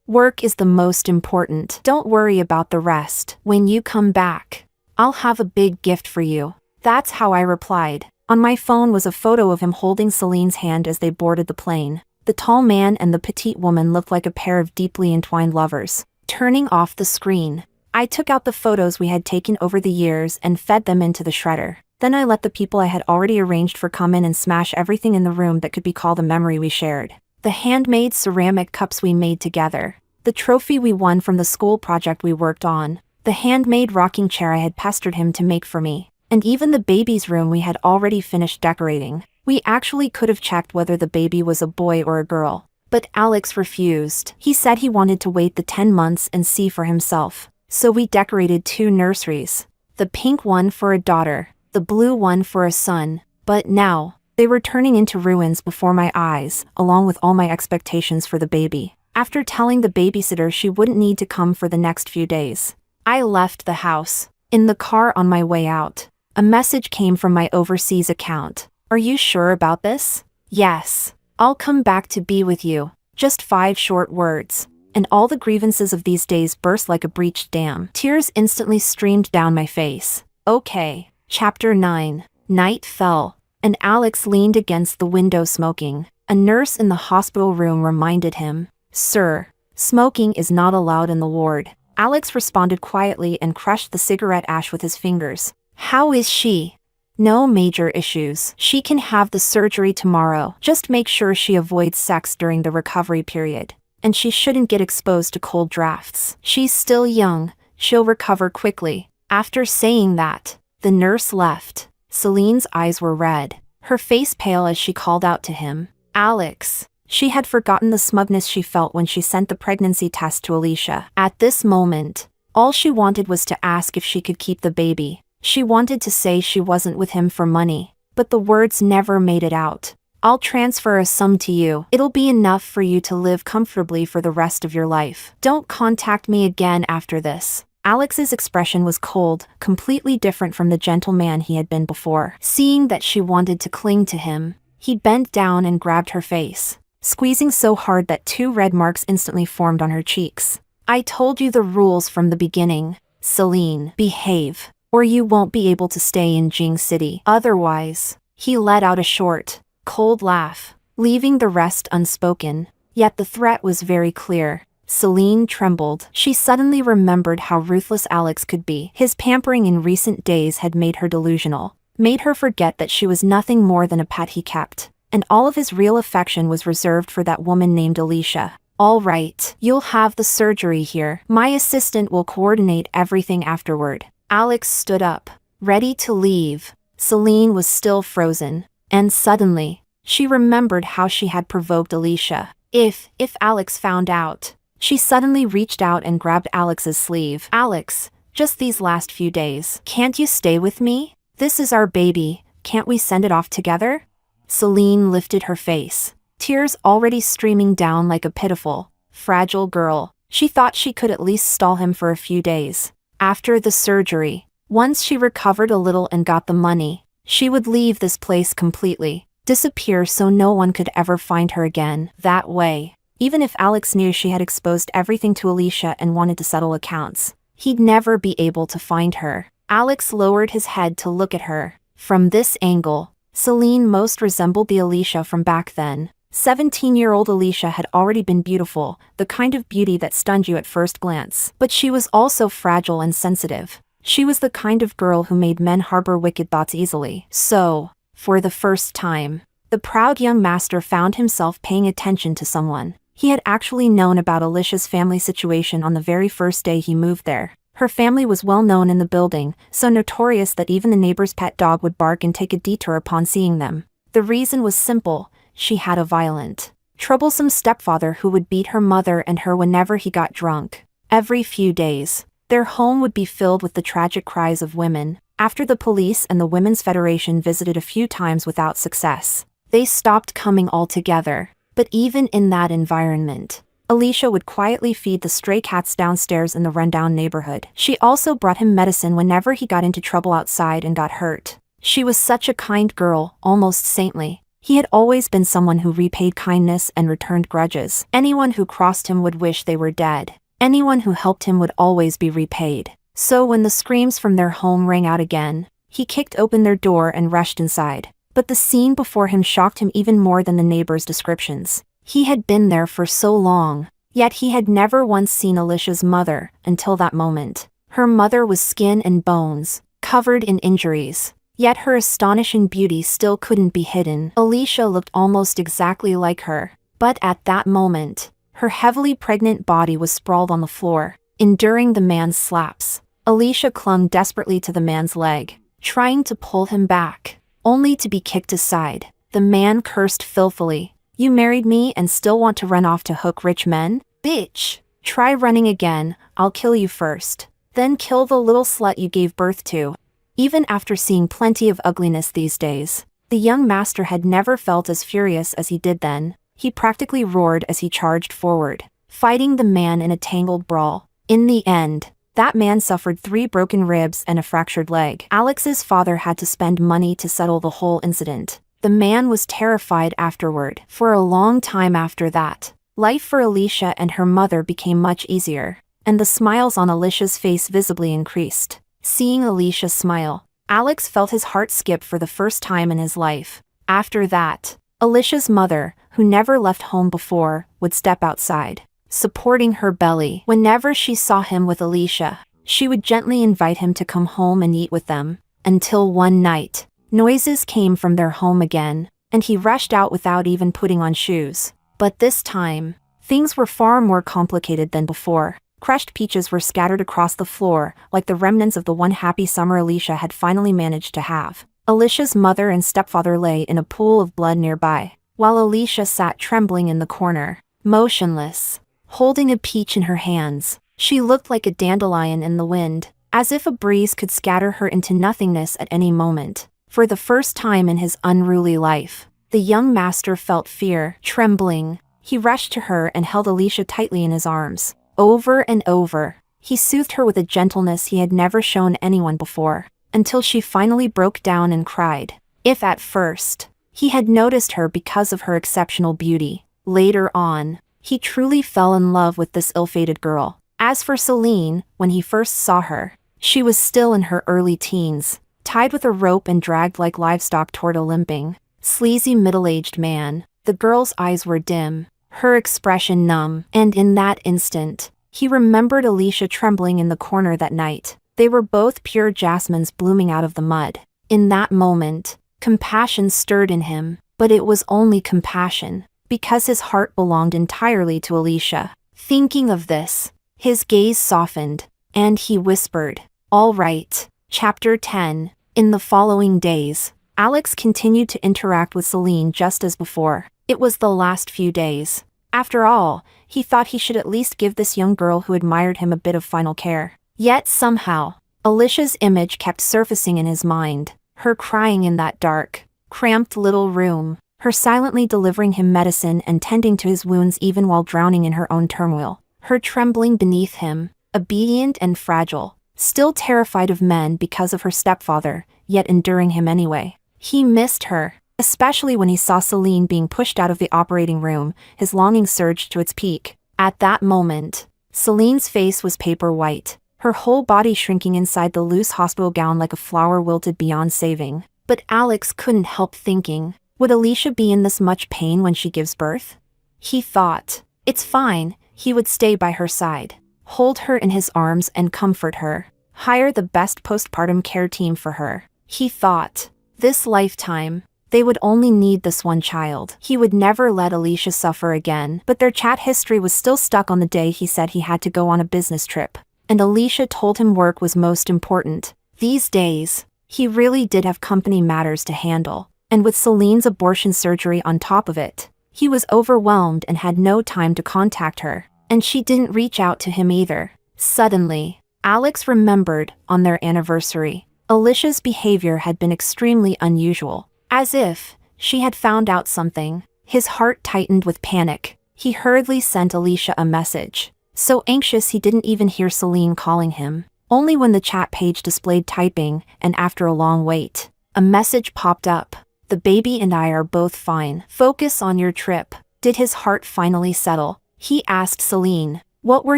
Work is the most important. Don't worry about the rest. When you come back, I'll have a big gift for you. That's how I replied. On my phone was a photo of him holding Celine's hand as they boarded the plane. The tall man and the petite woman looked like a pair of deeply entwined lovers. Turning off the screen, I took out the photos we had taken over the years and fed them into the shredder. Then I let the people I had already arranged for come in and smash everything in the room that could be called a memory we shared. The handmade ceramic cups we made together. The trophy we won from the school project we worked on. The handmade rocking chair I had pestered him to make for me. And even the baby's room we had already finished decorating. We actually could have checked whether the baby was a boy or a girl. But Alex refused. He said he wanted to wait the 10 months and see for himself. So we decorated 2 nurseries. The pink one for a daughter, the blue one for a son. But now, they were turning into ruins before my eyes, along with all my expectations for the baby. After telling the babysitter she wouldn't need to come for the next few days, I left the house. In the car on my way out, a message came from my overseas account. Are you sure about this? Yes. I'll come back to be with you. Just 5 short words. And all the grievances of these days burst like a breached dam. Tears instantly streamed down my face. Okay. Chapter 9. Night fell, and Alex leaned against the window smoking. A nurse in the hospital room reminded him, "Sir, smoking is not allowed in the ward." Alex responded quietly and crushed the cigarette ash with his fingers. How is she? No major issues. She can have the surgery tomorrow. Just make sure she avoids sex during the recovery period. And she shouldn't get exposed to cold drafts. She's still young. She'll recover quickly. After saying that, the nurse left. Celine's eyes were red, her face pale as she called out to him, "Alex." She had forgotten the smugness she felt when she sent the pregnancy test to Alicia. At this moment, all she wanted was to ask if she could keep the baby. She wanted to say she wasn't with him for money, but the words never made it out. "I'll transfer a sum to you. It'll be enough for you to live comfortably for the rest of your life. Don't contact me again after this." Alex's expression was cold, completely different from the gentle man he had been before. Seeing that she wanted to cling to him, he bent down and grabbed her face, squeezing so hard that 2 red marks instantly formed on her cheeks. "I told you the rules from the beginning, Celine. Behave, or you won't be able to stay in Jing City. Otherwise." He let out a short, cold laugh, leaving the rest unspoken. Yet the threat was very clear. Celine trembled. She suddenly remembered how ruthless Alex could be. His pampering in recent days had made her delusional, made her forget that she was nothing more than a pet he kept, and all of his real affection was reserved for that woman named Alicia. "All right, you'll have the surgery here. My assistant will coordinate everything afterward." Alex stood up, ready to leave. Celine was still frozen, and suddenly, she remembered how she had provoked Alicia. If Alex found out. She suddenly reached out and grabbed Alex's sleeve. "Alex, just these last few days. Can't you stay with me? This is our baby. Can't we send it off together?" Celine lifted her face, tears already streaming down like a pitiful, fragile girl. She thought she could at least stall him for a few days. After the surgery, once she recovered a little and got the money, she would leave this place completely, disappear so no one could ever find her again. That way, even if Alex knew she had exposed everything to Alicia and wanted to settle accounts, he'd never be able to find her. Alex lowered his head to look at her. From this angle, Celine most resembled the Alicia from back then. 17-year-old Alicia had already been beautiful, the kind of beauty that stunned you at first glance. But she was also fragile and sensitive. She was the kind of girl who made men harbor wicked thoughts easily. So, for the first time, the proud young master found himself paying attention to someone. He had actually known about Alicia's family situation on the very first day he moved there. Her family was well known in the building, so notorious that even the neighbor's pet dog would bark and take a detour upon seeing them. The reason was simple: she had a violent, troublesome stepfather who would beat her mother and her whenever he got drunk. Every few days, their home would be filled with the tragic cries of women, After the police and the Women's Federation visited a few times without success, they stopped coming altogether. But even in that environment, Alicia would quietly feed the stray cats downstairs in the rundown neighborhood. She also brought him medicine whenever he got into trouble outside and got hurt. She was such a kind girl, almost saintly. He had always been someone who repaid kindness and returned grudges. Anyone who crossed him would wish they were dead. Anyone who helped him would always be repaid. So when the screams from their home rang out again, he kicked open their door and rushed inside. But the scene before him shocked him even more than the neighbors' descriptions. He had been there for so long, yet he had never once seen Alicia's mother until that moment. Her mother was skin and bones, covered in injuries, yet her astonishing beauty still couldn't be hidden. Alicia looked almost exactly like her, but at that moment, her heavily pregnant body was sprawled on the floor, enduring the man's slaps. Alicia clung desperately to the man's leg, trying to pull him back, only to be kicked aside. The man cursed filthily. "You married me and still want to run off to hook rich men? Bitch! Try running again, I'll kill you first. Then kill the little slut you gave birth to." Even after seeing plenty of ugliness these days, the young master had never felt as furious as he did then. He practically roared as he charged forward, fighting the man in a tangled brawl. In the end, that man suffered 3 broken ribs and a fractured leg. Alex's father had to spend money to settle the whole incident. The man was terrified afterward. For a long time after that, life for Alicia and her mother became much easier, and the smiles on Alicia's face visibly increased. Seeing Alicia smile, Alex felt his heart skip for the first time in his life. After that, Alicia's mother, who never left home before, would step outside, supporting her belly. Whenever she saw him with Alicia, she would gently invite him to come home and eat with them, until one night, noises came from their home again, and he rushed out without even putting on shoes. But this time, things were far more complicated than before. Crushed peaches were scattered across the floor, like the remnants of the one happy summer Alicia had finally managed to have. Alicia's mother and stepfather lay in a pool of blood nearby, while Alicia sat trembling in the corner, motionless, holding a peach in her hands. She looked like a dandelion in the wind, as if a breeze could scatter her into nothingness at any moment. For the first time in his unruly life, the young master felt fear. Trembling, he rushed to her and held Alicia tightly in his arms. Over and over, he soothed her with a gentleness he had never shown anyone before, until she finally broke down and cried. If at first, he had noticed her because of her exceptional beauty, later on, he truly fell in love with this ill-fated girl. As for Celine, when he first saw her, she was still in her early teens, tied with a rope and dragged like livestock toward a limping, sleazy middle-aged man. The girl's eyes were dim, her expression numb, and in that instant, he remembered Alicia trembling in the corner that night. They were both pure jasmines blooming out of the mud. In that moment, compassion stirred in him, but it was only compassion, because his heart belonged entirely to Alicia. Thinking of this, his gaze softened, and he whispered, "All right." Chapter 10. In the following days, Alex continued to interact with Celine just as before. It was the last few days. After all, he thought he should at least give this young girl who admired him a bit of final care. Yet somehow, Alicia's image kept surfacing in his mind, her crying in that dark, cramped little room, her silently delivering him medicine and tending to his wounds even while drowning in her own turmoil, her trembling beneath him, obedient and fragile, still terrified of men because of her stepfather, yet enduring him anyway. He missed her, especially when he saw Celine being pushed out of the operating room. His longing surged to its peak. At that moment, Celine's face was paper white, her whole body shrinking inside the loose hospital gown like a flower wilted beyond saving. But Alex couldn't help thinking, would Alicia be in this much pain when she gives birth? He thought, it's fine, he would stay by her side, hold her in his arms and comfort her, hire the best postpartum care team for her. He thought, this lifetime, they would only need this one child. He would never let Alicia suffer again. But their chat history was still stuck on the day he said he had to go on a business trip, and Alicia told him work was most important. These days, he really did have company matters to handle, and with Celine's abortion surgery on top of it, he was overwhelmed and had no time to contact her, and she didn't reach out to him either. Suddenly, Alex remembered, on their anniversary, Alicia's behavior had been extremely unusual, as if she had found out something. His heart tightened with panic. He hurriedly sent Alicia a message. So anxious he didn't even hear Celine calling him. Only when the chat page displayed typing, and after a long wait, a message popped up. The baby and I are both fine. Focus on your trip. Did his heart finally settle? He asked Celine. What were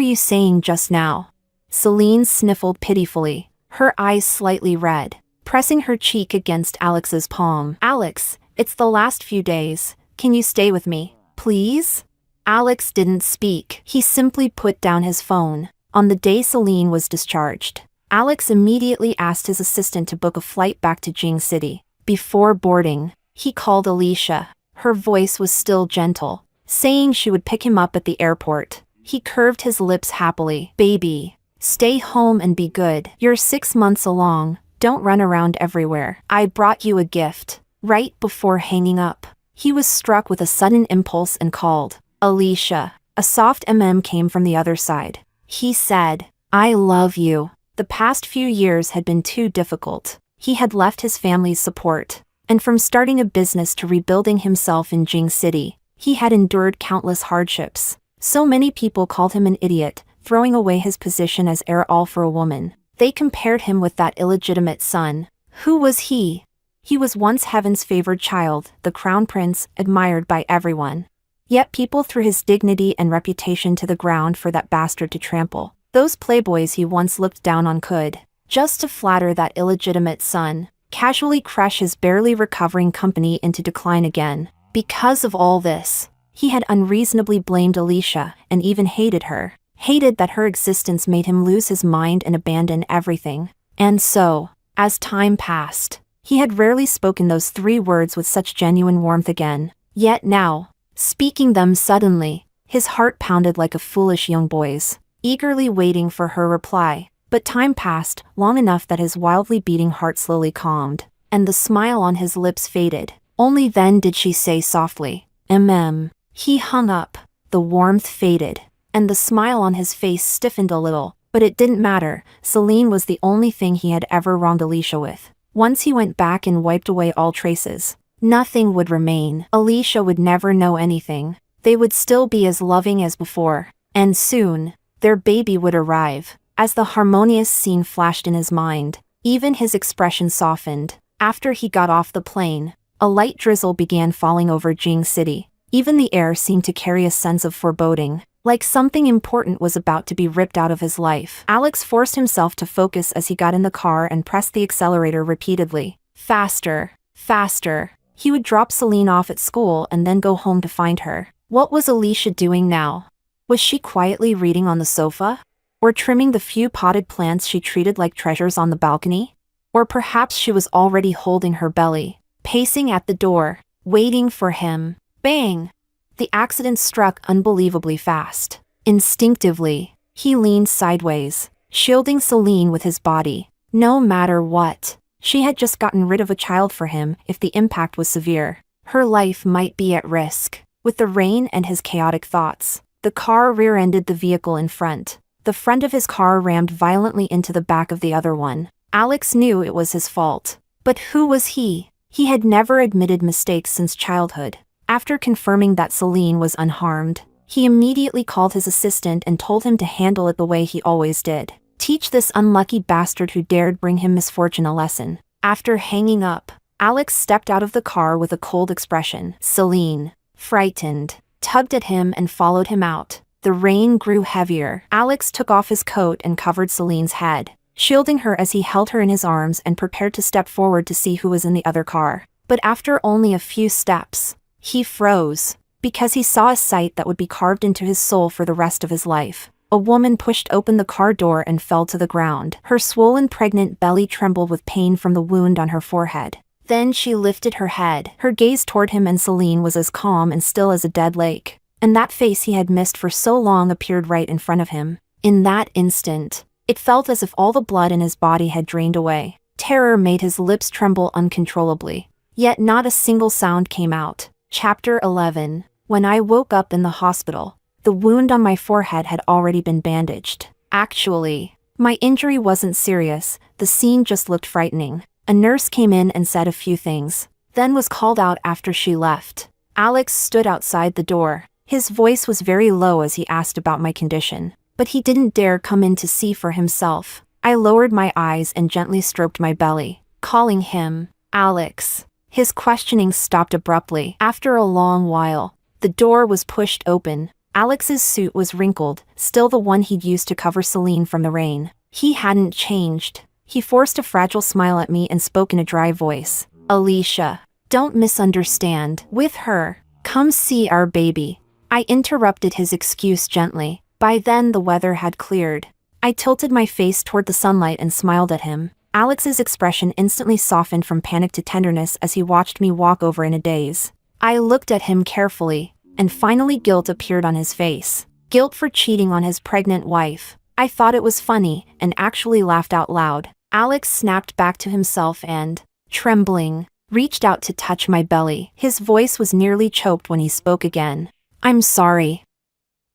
you saying just now? Celine sniffled pitifully, her eyes slightly red, pressing her cheek against Alex's palm. Alex, it's the last few days. Can you stay with me, please? Alex didn't speak. He simply put down his phone. On the day Celine was discharged, Alex immediately asked his assistant to book a flight back to Jing City. Before boarding, he called Alicia. Her voice was still gentle, saying she would pick him up at the airport. He curved his lips happily. Baby, stay home and be good. You're 6 months along. Don't run around everywhere. I brought you a gift. Right before hanging up, he was struck with a sudden impulse and called Alicia. A soft came from the other side. He said, I love you. The past few years had been too difficult. He had left his family's support, and from starting a business to rebuilding himself in Jing City, he had endured countless hardships. So many people called him an idiot, throwing away his position as heir all for a woman. They compared him with that illegitimate son. Who was he? He was once heaven's favored child, the crown prince, admired by everyone. Yet people threw his dignity and reputation to the ground for that bastard to trample. Those playboys he once looked down on could, just to flatter that illegitimate son, casually crush his barely recovering company into decline again. Because of all this, he had unreasonably blamed Alicia and even hated her. Hated that her existence made him lose his mind and abandon everything. And so, as time passed, he had rarely spoken those 3 words with such genuine warmth again. Yet now, speaking them suddenly, his heart pounded like a foolish young boy's, eagerly waiting for her reply. But time passed, long enough that his wildly beating heart slowly calmed, and the smile on his lips faded. Only then did she say softly, He hung up. The warmth faded, and the smile on his face stiffened a little. But it didn't matter. Celine was the only thing he had ever wronged Alicia with. Once he went back and wiped away all traces, nothing would remain. Alicia would never know anything. They would still be as loving as before. And soon, their baby would arrive. As the harmonious scene flashed in his mind, even his expression softened. After he got off the plane, a light drizzle began falling over Jing City. Even the air seemed to carry a sense of foreboding, like something important was about to be ripped out of his life. Alex forced himself to focus as he got in the car and pressed the accelerator repeatedly. Faster, faster. He would drop Celine off at school and then go home to find her. What was Alicia doing now? Was she quietly reading on the sofa? Or trimming the few potted plants she treated like treasures on the balcony? Or perhaps she was already holding her belly, pacing at the door, waiting for him. Bang! The accident struck unbelievably fast. Instinctively, he leaned sideways, shielding Celine with his body. No matter what, she had just gotten rid of a child for him. If the impact was severe, her life might be at risk. With the rain and his chaotic thoughts, the car rear-ended the vehicle in front. The front of his car rammed violently into the back of the other one. Alex knew it was his fault. But who was he? He had never admitted mistakes since childhood. After confirming that Celine was unharmed, he immediately called his assistant and told him to handle it the way he always did. Teach this unlucky bastard who dared bring him misfortune a lesson. After hanging up, Alex stepped out of the car with a cold expression. Celine, frightened, tugged at him and followed him out. The rain grew heavier. Alex took off his coat and covered Celine's head, shielding her as he held her in his arms and prepared to step forward to see who was in the other car. But after only a few steps, he froze, because he saw a sight that would be carved into his soul for the rest of his life. A woman pushed open the car door and fell to the ground. Her swollen pregnant belly trembled with pain from the wound on her forehead. Then she lifted her head. Her gaze toward him and Celine was as calm and still as a dead lake. And that face he had missed for so long appeared right in front of him. In that instant, it felt as if all the blood in his body had drained away. Terror made his lips tremble uncontrollably. Yet not a single sound came out. Chapter 11. When I woke up in the hospital, the wound on my forehead had already been bandaged. Actually, My injury wasn't serious, the scene just looked frightening. A nurse came in and said a few things, then was called out after she left. Alex stood outside the door. His voice was very low as he asked about my condition, but he didn't dare come in to see for himself. I lowered my eyes and gently stroked my belly, calling him Alex. His questioning stopped abruptly. After a long while, the door was pushed open. Alex's suit was wrinkled, still the one he'd used to cover Celine from the rain. He hadn't changed. He forced a fragile smile at me and spoke in a dry voice. Alicia, don't misunderstand. With her. Come see our baby. I interrupted his excuse gently. By then the weather had cleared. I tilted my face toward the sunlight and smiled at him. Alex's expression instantly softened from panic to tenderness as he watched me walk over in a daze. I looked at him carefully, and finally guilt appeared on his face. Guilt for cheating on his pregnant wife. I thought it was funny, and actually laughed out loud. Alex snapped back to himself and, trembling, reached out to touch my belly. His voice was nearly choked when he spoke again. I'm sorry.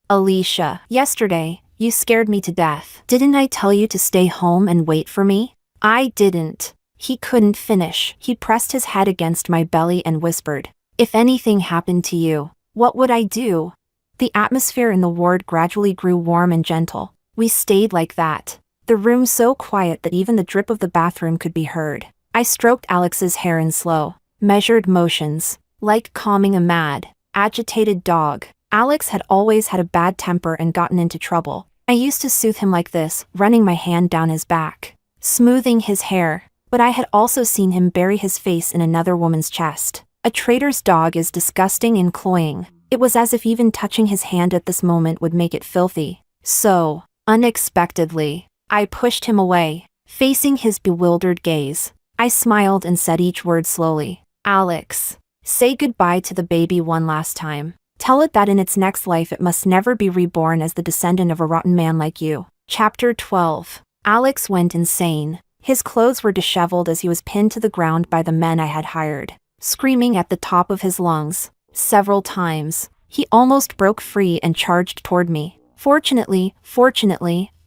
Alicia, yesterday, you scared me to death. Didn't I tell you to stay home and wait for me? I didn't. He couldn't finish. He pressed his head against my belly and whispered, if anything happened to you, what would I do? The atmosphere in the ward gradually grew warm and gentle. We stayed like that. The room so quiet that even the drip of the bathroom could be heard. I stroked Alex's hair in slow, measured motions, like calming a mad, agitated dog. Alex had always had a bad temper and gotten into trouble. I used to soothe him like this, running my hand down his back, smoothing his hair, but I had also seen him bury his face in another woman's chest. A traitor's dog is disgusting and cloying. It was as if even touching his hand at this moment would make it filthy. So, unexpectedly, I pushed him away, facing his bewildered gaze. I smiled and said each word slowly. Alex, say goodbye to the baby one last time. Tell it that in its next life it must never be reborn as the descendant of a rotten man like you. Chapter 12. Alex went insane. His clothes were disheveled as he was pinned to the ground by the men I had hired, screaming at the top of his lungs. Several times, he almost broke free and charged toward me. Fortunately,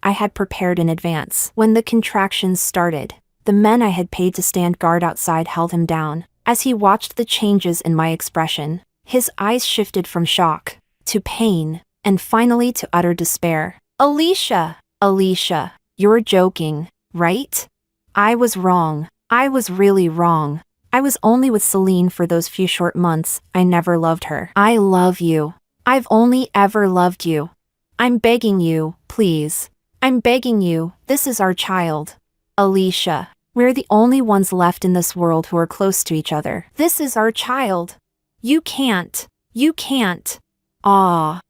I had prepared in advance. When the contractions started, the men I had paid to stand guard outside held him down. As he watched the changes in my expression, his eyes shifted from shock to pain, and finally to utter despair. Alicia, you're joking, right? I was wrong. I was really wrong. I was only with Celine for those few short months. I never loved her. I love you. I've only ever loved you. I'm begging you, please. I'm begging you, this is our child. Alicia, we're the only ones left in this world who are close to each other. This is our child. You can't. Ah.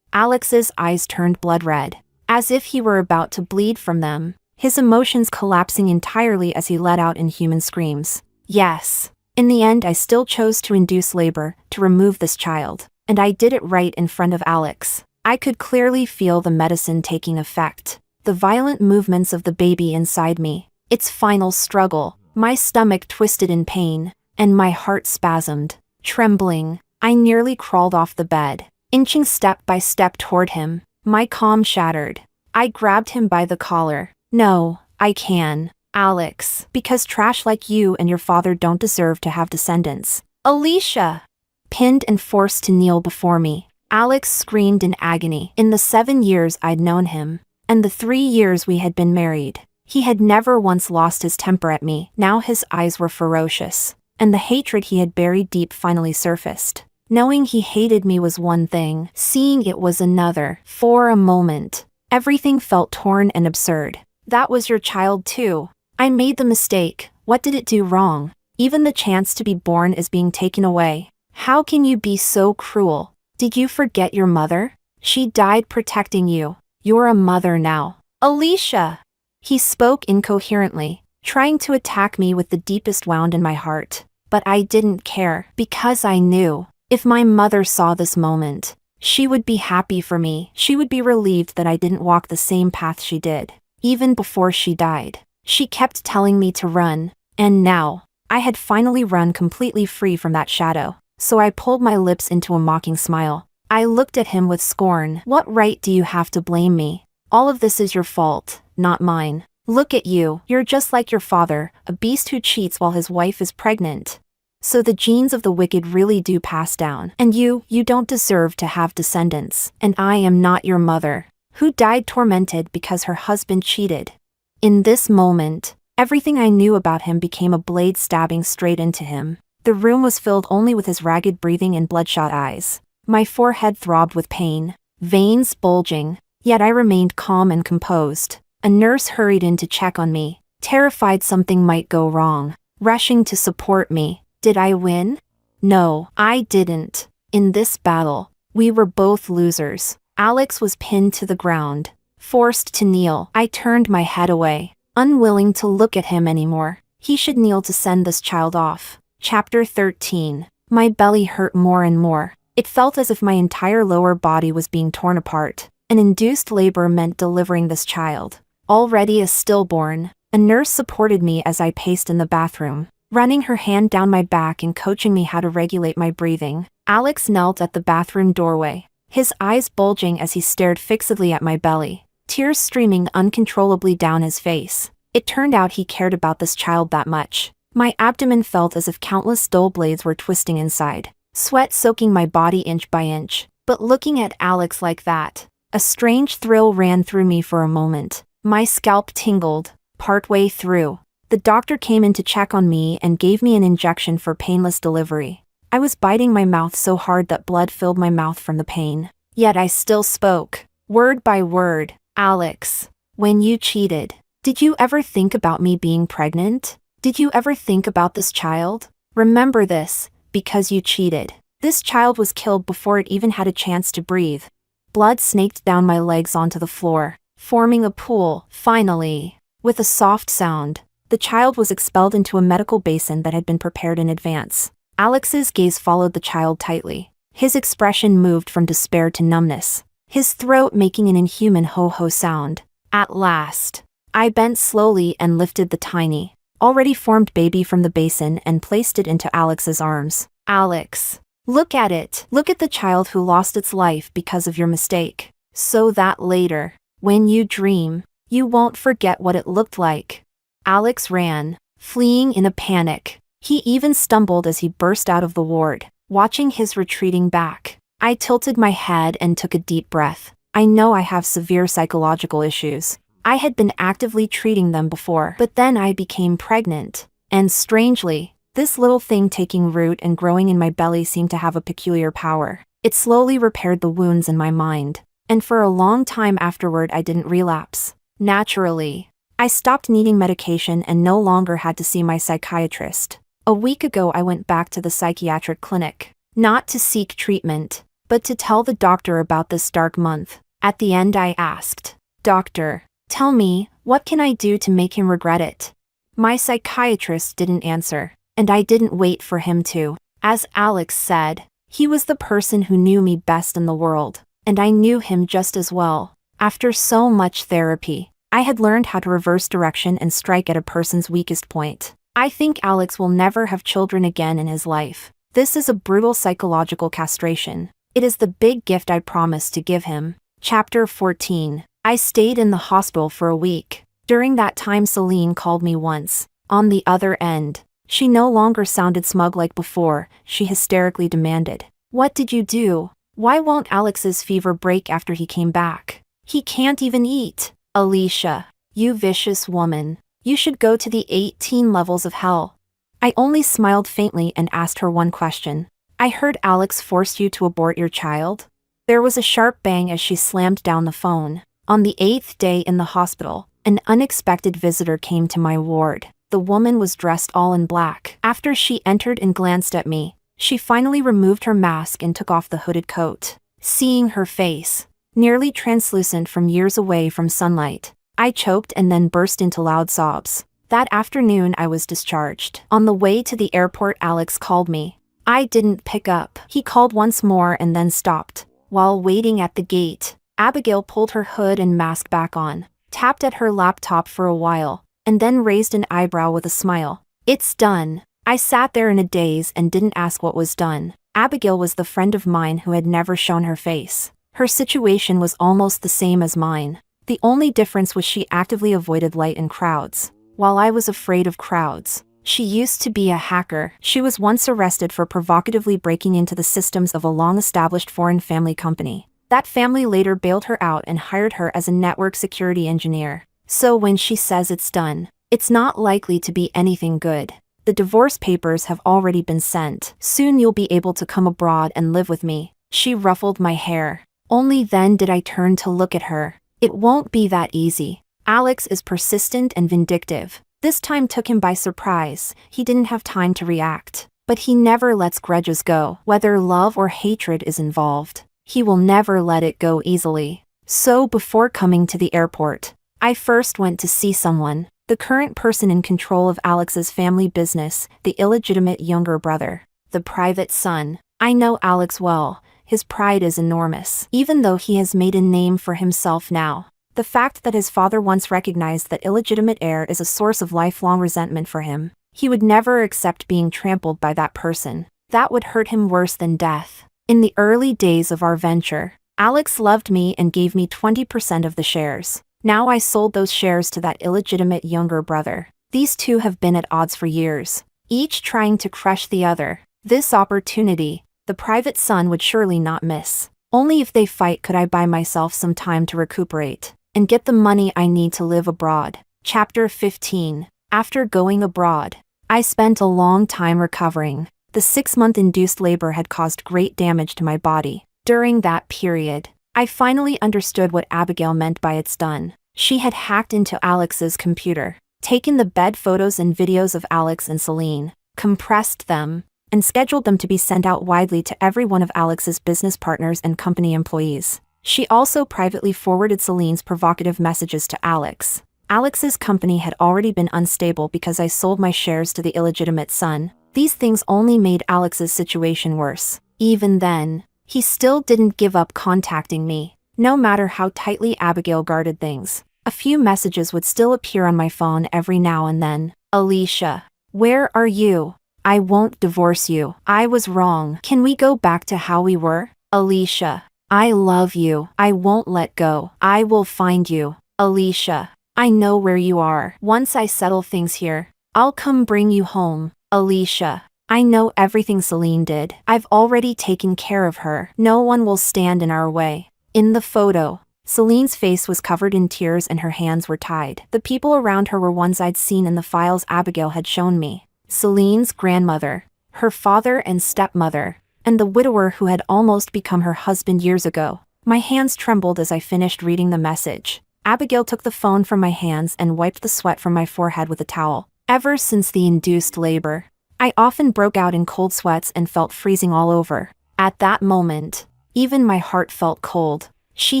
Alex's eyes turned blood red, as if he were about to bleed from them, his emotions collapsing entirely as he let out inhuman screams. Yes. In the end, I still chose to induce labor, to remove this child, and I did it right in front of Alex. I could clearly feel the medicine taking effect, the violent movements of the baby inside me, its final struggle. My stomach twisted in pain, and my heart spasmed. Trembling, I nearly crawled off the bed, inching step by step toward him. My calm shattered. I grabbed him by the collar. No, I can, Alex, because trash like you and your father don't deserve to have descendants. Alicia! Pinned and forced to kneel before me, Alex screamed in agony. In the 7 years I'd known him, and the 3 years we had been married, he had never once lost his temper at me. Now his eyes were ferocious, and the hatred he had buried deep finally surfaced. Knowing he hated me was one thing, seeing it was another. For a moment, everything felt torn and absurd. That was your child too. I made the mistake. What did it do wrong? Even the chance to be born is being taken away. How can you be so cruel? Did you forget your mother? She died protecting you. You're a mother now. Alicia! He spoke incoherently, trying to attack me with the deepest wound in my heart. But I didn't care, because I knew, if my mother saw this moment, she would be happy for me. She would be relieved that I didn't walk the same path she did. Even before she died, she kept telling me to run, and now, I had finally run completely free from that shadow. So I pulled my lips into a mocking smile. I looked at him with scorn. What right do you have to blame me? All of this is your fault, not mine. Look at you, you're just like your father, a beast who cheats while his wife is pregnant. So the genes of the wicked really do pass down. And you don't deserve to have descendants. And I am not your mother, who died tormented because her husband cheated. In this moment, everything I knew about him became a blade stabbing straight into him. The room was filled only with his ragged breathing and bloodshot eyes. My forehead throbbed with pain, veins bulging, yet I remained calm and composed. A nurse hurried in to check on me, terrified something might go wrong, rushing to support me. Did I win? No, I didn't. In this battle, we were both losers. Alex was pinned to the ground, forced to kneel. I turned my head away, unwilling to look at him anymore. He should kneel to send this child off. Chapter 13. My belly hurt more and more. It felt as if my entire lower body was being torn apart. An induced labor meant delivering this child. Already a stillborn, a nurse supported me as I paced in the bathroom, running her hand down my back and coaching me how to regulate my breathing. Alex knelt at the bathroom doorway, his eyes bulging as he stared fixedly at my belly, tears streaming uncontrollably down his face. It turned out he cared about this child that much. My abdomen felt as if countless dull blades were twisting inside, sweat soaking my body inch by inch. But looking at Alex like that, a strange thrill ran through me for a moment. My scalp tingled. Partway through, the doctor came in to check on me and gave me an injection for painless delivery. I was biting my mouth so hard that blood filled my mouth from the pain. Yet I still spoke, word by word. Alex, when you cheated, did you ever think about me being pregnant? Did you ever think about this child? Remember this, because you cheated. This child was killed before it even had a chance to breathe. Blood snaked down my legs onto the floor, forming a pool. Finally, with a soft sound, the child was expelled into a medical basin that had been prepared in advance. Alex's gaze followed the child tightly. His expression moved from despair to numbness, his throat making an inhuman ho-ho sound. At last, I bent slowly and lifted the tiny, already formed baby from the basin and placed it into Alex's arms. Alex, look at it. Look at the child who lost its life because of your mistake. So that later, when you dream, you won't forget what it looked like. Alex ran, fleeing in a panic. He even stumbled as he burst out of the ward, watching his retreating back. I tilted my head and took a deep breath. I know I have severe psychological issues. I had been actively treating them before, but then I became pregnant. And strangely, this little thing taking root and growing in my belly seemed to have a peculiar power. It slowly repaired the wounds in my mind. And for a long time afterward I didn't relapse. Naturally, I stopped needing medication and no longer had to see my psychiatrist. A week ago I went back to the psychiatric clinic, not to seek treatment, but to tell the doctor about this dark month. At the end I asked, "Doctor, tell me, what can I do to make him regret it?" My psychiatrist didn't answer, and I didn't wait for him to. As Alex said, he was the person who knew me best in the world, and I knew him just as well. After so much therapy, I had learned how to reverse direction and strike at a person's weakest point. I think Alex will never have children again in his life. This is a brutal psychological castration. It is the big gift I promised to give him. Chapter 14. I stayed in the hospital for a week. During that time Celine called me once. On the other end, she no longer sounded smug like before. She hysterically demanded, "What did you do? Why won't Alex's fever break after he came back? He can't even eat." Alicia, you vicious woman. You should go to the 18 levels of hell. I only smiled faintly and asked her one question. I heard Alex forced you to abort your child? There was a sharp bang as she slammed down the phone. On the 8th day in the hospital, an unexpected visitor came to my ward. The woman was dressed all in black. After she entered and glanced at me, she finally removed her mask and took off the hooded coat. Seeing her face, nearly translucent from years away from sunlight, I choked and then burst into loud sobs. That afternoon I was discharged. On the way to the airport Alex called me. I didn't pick up. He called once more and then stopped. While waiting at the gate, Abigail pulled her hood and mask back on, tapped at her laptop for a while, and then raised an eyebrow with a smile. "It's done." I sat there in a daze and didn't ask what was done. Abigail was the friend of mine who had never shown her face. Her situation was almost the same as mine. The only difference was she actively avoided light and crowds, while I was afraid of crowds. She used to be a hacker. She was once arrested for provocatively breaking into the systems of a long-established foreign family company. That family later bailed her out and hired her as a network security engineer. So when she says it's done, it's not likely to be anything good. The divorce papers have already been sent. Soon you'll be able to come abroad and live with me. She ruffled my hair. Only then did I turn to look at her. It won't be that easy. Alex is persistent and vindictive. This time took him by surprise. He didn't have time to react. But he never lets grudges go. Whether love or hatred is involved, he will never let it go easily. So before coming to the airport, I first went to see someone. The current person in control of Alex's family business, the illegitimate younger brother, the private son. I know Alex well. His pride is enormous, even though he has made a name for himself now. The fact that his father once recognized that illegitimate heir is a source of lifelong resentment for him. He would never accept being trampled by that person. That would hurt him worse than death. In the early days of our venture, Alex loved me and gave me 20% of the shares. Now I sold those shares to that illegitimate younger brother. These two have been at odds for years, each trying to crush the other. This opportunity, the private son would surely not miss. Only if they fight could I buy myself some time to recuperate and get the money I need to live abroad. Chapter 15. After going abroad, I spent a long time recovering. The 6-month induced labor had caused great damage to my body. During that period, I finally understood what Abigail meant by "it's done." She had hacked into Alex's computer, taken the bed photos and videos of Alex and Celine, compressed them, and scheduled them to be sent out widely to every one of Alex's business partners and company employees. She also privately forwarded Celine's provocative messages to Alex. Alex's company had already been unstable because I sold my shares to the illegitimate son. These things only made Alex's situation worse. Even then, he still didn't give up contacting me. No matter how tightly Abigail guarded things, a few messages would still appear on my phone every now and then. "Alicia, where are you? I won't divorce you. I was wrong. Can we go back to how we were? Alicia, I love you. I won't let go. I will find you. Alicia, I know where you are. Once I settle things here, I'll come bring you home. Alicia, I know everything Celine did. I've already taken care of her. No one will stand in our way." In the photo, Celine's face was covered in tears and her hands were tied. The people around her were ones I'd seen in the files Abigail had shown me. Celine's grandmother, her father and stepmother, and the widower who had almost become her husband years ago. My hands trembled as I finished reading the message. Abigail took the phone from my hands and wiped the sweat from my forehead with a towel. Ever since the induced labor, I often broke out in cold sweats and felt freezing all over. At that moment, even my heart felt cold. She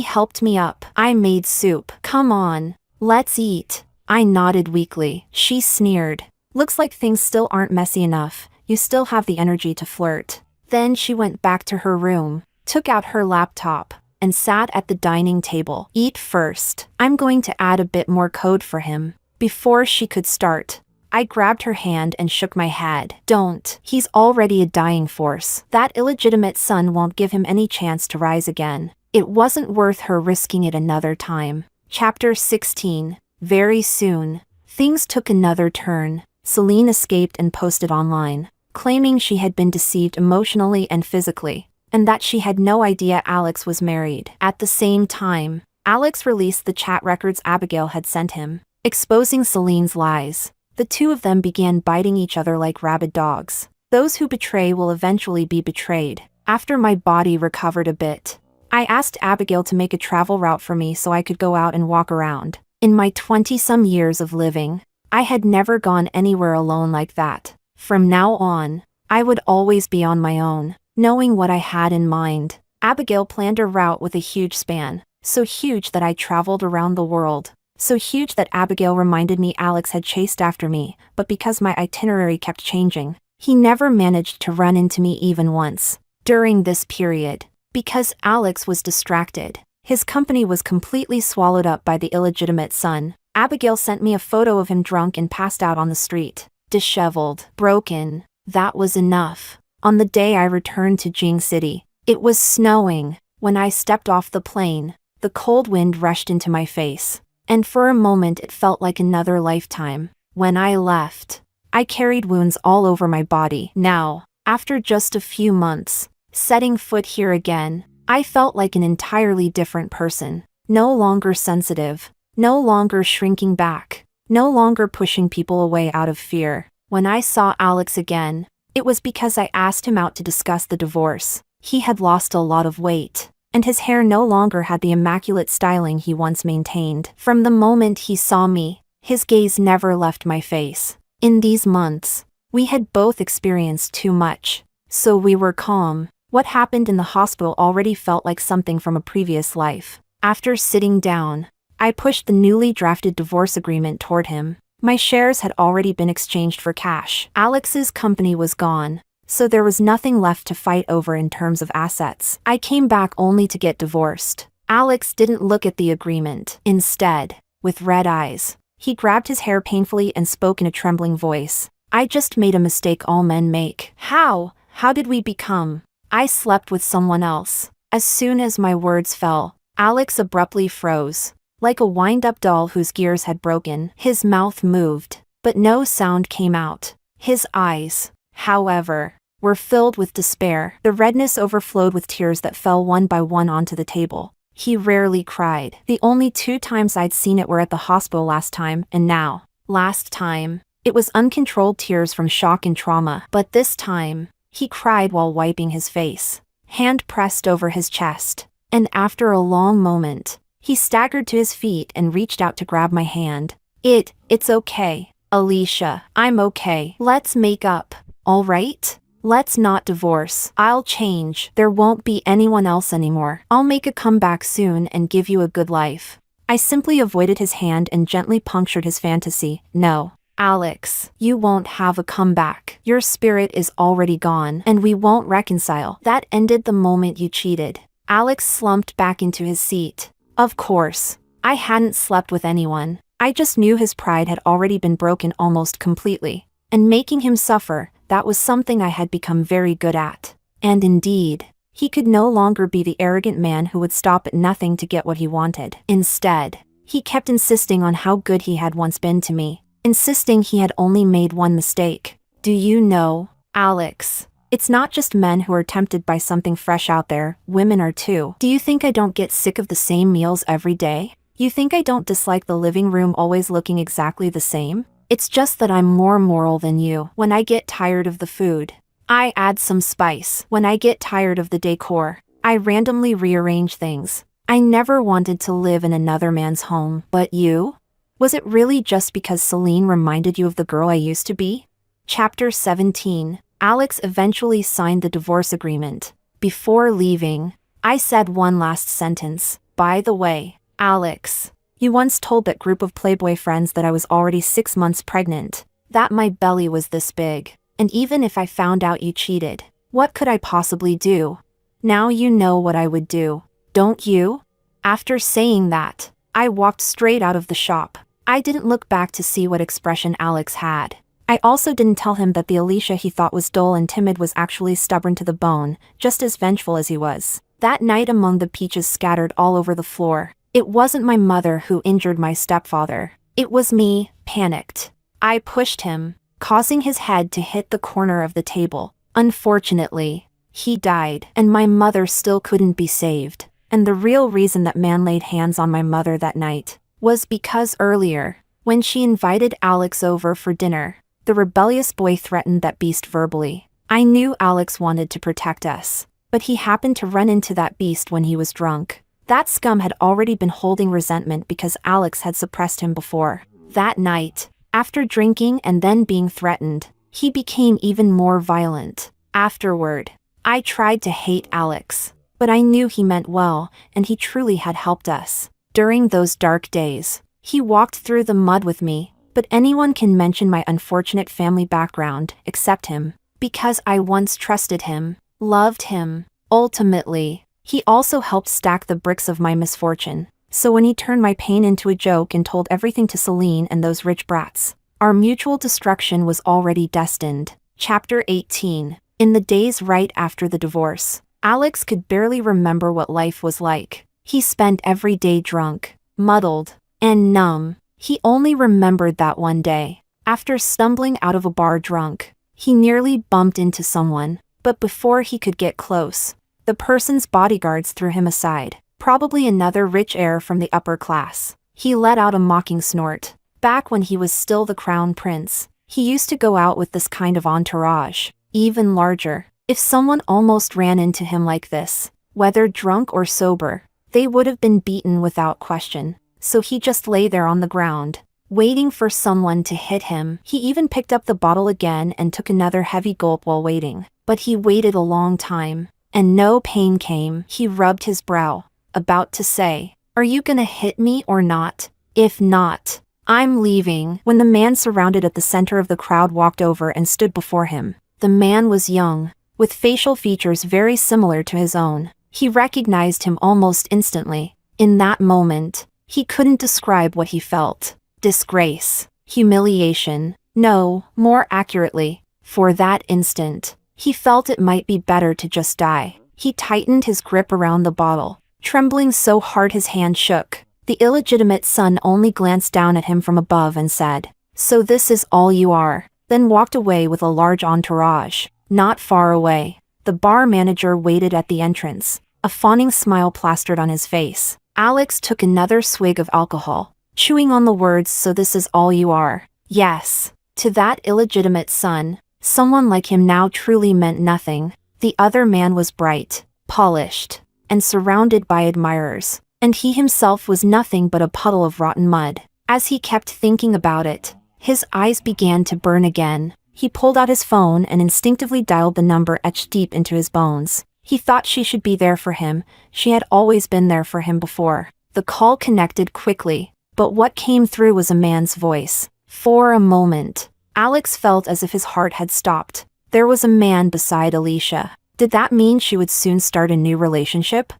helped me up. I made soup. "Come on, let's eat." I nodded weakly. She sneered. "Looks like things still aren't messy enough. You still have the energy to flirt." Then she went back to her room, took out her laptop, and sat at the dining table. "Eat first. I'm going to add a bit more code for him." Before she could start, I grabbed her hand and shook my head. "Don't. He's already a dying force. That illegitimate son won't give him any chance to rise again. It wasn't worth her risking it another time." Chapter 16. Very soon, things took another turn. Celine escaped and posted online, claiming she had been deceived emotionally and physically, and that she had no idea Alex was married. At the same time, Alex released the chat records Abigail had sent him, exposing Celine's lies. The two of them began biting each other like rabid dogs. Those who betray will eventually be betrayed. After my body recovered a bit, I asked Abigail to make a travel route for me so I could go out and walk around. In my 20-some years of living, I had never gone anywhere alone like that. From now on, I would always be on my own, knowing what I had in mind. Abigail planned a route with a huge span, so huge that I traveled around the world. So huge that Abigail reminded me Alex had chased after me, but because my itinerary kept changing, he never managed to run into me even once. During this period, because Alex was distracted, his company was completely swallowed up by the illegitimate son. Abigail sent me a photo of him drunk and passed out on the street, disheveled, broken. That was enough. On the day I returned to Jing City, it was snowing. When I stepped off the plane, The cold wind rushed into my face, and for a moment it felt like another lifetime. When I left, I carried wounds all over my body. Now, after just a few months, setting foot here again, I felt like an entirely different person. No longer sensitive, no longer shrinking back, no longer pushing people away out of fear. When I saw Alex again, it was because I asked him out to discuss the divorce. He had lost a lot of weight, and his hair no longer had the immaculate styling he once maintained. From the moment he saw me, his gaze never left my face. In these months, we had both experienced too much, so we were calm. What happened in the hospital already felt like something from a previous life. After sitting down, I pushed the newly drafted divorce agreement toward him. My shares had already been exchanged for cash. Alex's company was gone, so there was nothing left to fight over in terms of assets. I came back only to get divorced. Alex didn't look at the agreement. Instead, with red eyes, he grabbed his hair painfully and spoke in a trembling voice. I just made a mistake all men make. How? How did we become? I slept with someone else. As soon as my words fell, Alex abruptly froze, like a wind-up doll whose gears had broken. His mouth moved, but no sound came out. His eyes, however, were filled with despair. The redness overflowed with tears that fell one by one onto the table. He rarely cried. The only 2 times I'd seen it were at the hospital last time, and now. Last time, it was uncontrolled tears from shock and trauma, but this time, he cried while wiping his face. Hand pressed over his chest, and after a long moment, he staggered to his feet and reached out to grab my hand. It's okay, Alicia. I'm okay. Let's make up, all right? Let's not divorce. I'll change. There won't be anyone else anymore. I'll make a comeback soon and give you a good life. I simply avoided his hand and gently punctured his fantasy. No, Alex, you won't have a comeback. Your spirit is already gone, and we won't reconcile. That ended the moment you cheated. Alex slumped back into his seat. Of course, I hadn't slept with anyone. I just knew his pride had already been broken almost completely, and making him suffer, that was something I had become very good at. And indeed, he could no longer be the arrogant man who would stop at nothing to get what he wanted. Instead, he kept insisting on how good he had once been to me, insisting he had only made one mistake. Do you know, Alex, it's not just men who are tempted by something fresh out there, women are too. Do you think I don't get sick of the same meals every day? You think I don't dislike the living room always looking exactly the same? It's just that I'm more moral than you. When I get tired of the food, I add some spice. When I get tired of the decor, I randomly rearrange things. I never wanted to live in another man's home. But you? Was it really just because Celine reminded you of the girl I used to be? Chapter 17. Alex eventually signed the divorce agreement. Before leaving, I said one last sentence. By the way, Alex, you once told that group of Playboy friends that I was already 6 months pregnant, that my belly was this big, and even if I found out you cheated, what could I possibly do? Now you know what I would do, don't you? After saying that, I walked straight out of the shop. I didn't look back to see what expression Alex had. I also didn't tell him that the Alicia he thought was dull and timid was actually stubborn to the bone, just as vengeful as he was. That night among the peaches scattered all over the floor, it wasn't my mother who injured my stepfather. It was me, panicked. I pushed him, causing his head to hit the corner of the table. Unfortunately, he died, and my mother still couldn't be saved. And the real reason that man laid hands on my mother that night was because earlier, when she invited Alex over for dinner, the rebellious boy threatened that beast verbally. I knew Alex wanted to protect us, but he happened to run into that beast when he was drunk. That scum had already been holding resentment because Alex had suppressed him before. That night, after drinking and then being threatened, he became even more violent. Afterward, I tried to hate Alex, but I knew he meant well, and he truly had helped us. During those dark days, he walked through the mud with me, but anyone can mention my unfortunate family background, except him, because I once trusted him, loved him. Ultimately, he also helped stack the bricks of my misfortune. So when he turned my pain into a joke and told everything to Celine and those rich brats, our mutual destruction was already destined. Chapter 18. In the days right after the divorce, Alex could barely remember what life was like. He spent every day drunk, muddled, and numb. He only remembered that one day. After stumbling out of a bar drunk, he nearly bumped into someone, but before he could get close, the person's bodyguards threw him aside, probably another rich heir from the upper class. He let out a mocking snort. Back when he was still the crown prince, he used to go out with this kind of entourage, even larger. If someone almost ran into him like this, whether drunk or sober, they would have been beaten without question. So he just lay there on the ground, waiting for someone to hit him. He even picked up the bottle again and took another heavy gulp while waiting. But he waited a long time, and no pain came. He rubbed his brow, about to say, "Are you gonna hit me or not? If not, I'm leaving." When the man surrounded at the center of the crowd walked over and stood before him. The man was young, with facial features very similar to his own. He recognized him almost instantly. In that moment, he couldn't describe what he felt. Disgrace, humiliation. No, more accurately, for that instant, he felt it might be better to just die. He tightened his grip around the bottle, trembling so hard his hand shook. The illegitimate son only glanced down at him from above and said, "So this is all you are," then walked away with a large entourage. Not far away, the bar manager waited at the entrance, a fawning smile plastered on his face. Alex took another swig of alcohol, chewing on the words, "So this is all you are." Yes, to that illegitimate son, someone like him now truly meant nothing. The other man was bright, polished, and surrounded by admirers, and he himself was nothing but a puddle of rotten mud. As he kept thinking about it, his eyes began to burn again. He pulled out his phone and instinctively dialed the number etched deep into his bones. He thought she should be there for him. She had always been there for him before. The call connected quickly, but what came through was a man's voice. For a moment, Alex felt as if his heart had stopped. There was a man beside Alicia. Did that mean she would soon start a new relationship?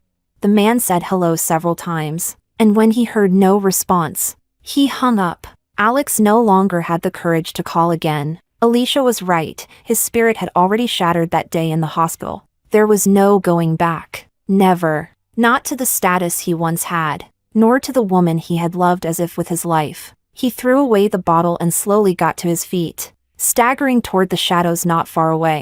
The man said hello several times, and when he heard no response, he hung up. Alex no longer had the courage to call again. Alicia was right. His spirit had already shattered that day in the hospital. There was no going back. Never. Not to the status he once had, nor to the woman he had loved as if with his life. He threw away the bottle and slowly got to his feet, staggering toward the shadows not far away.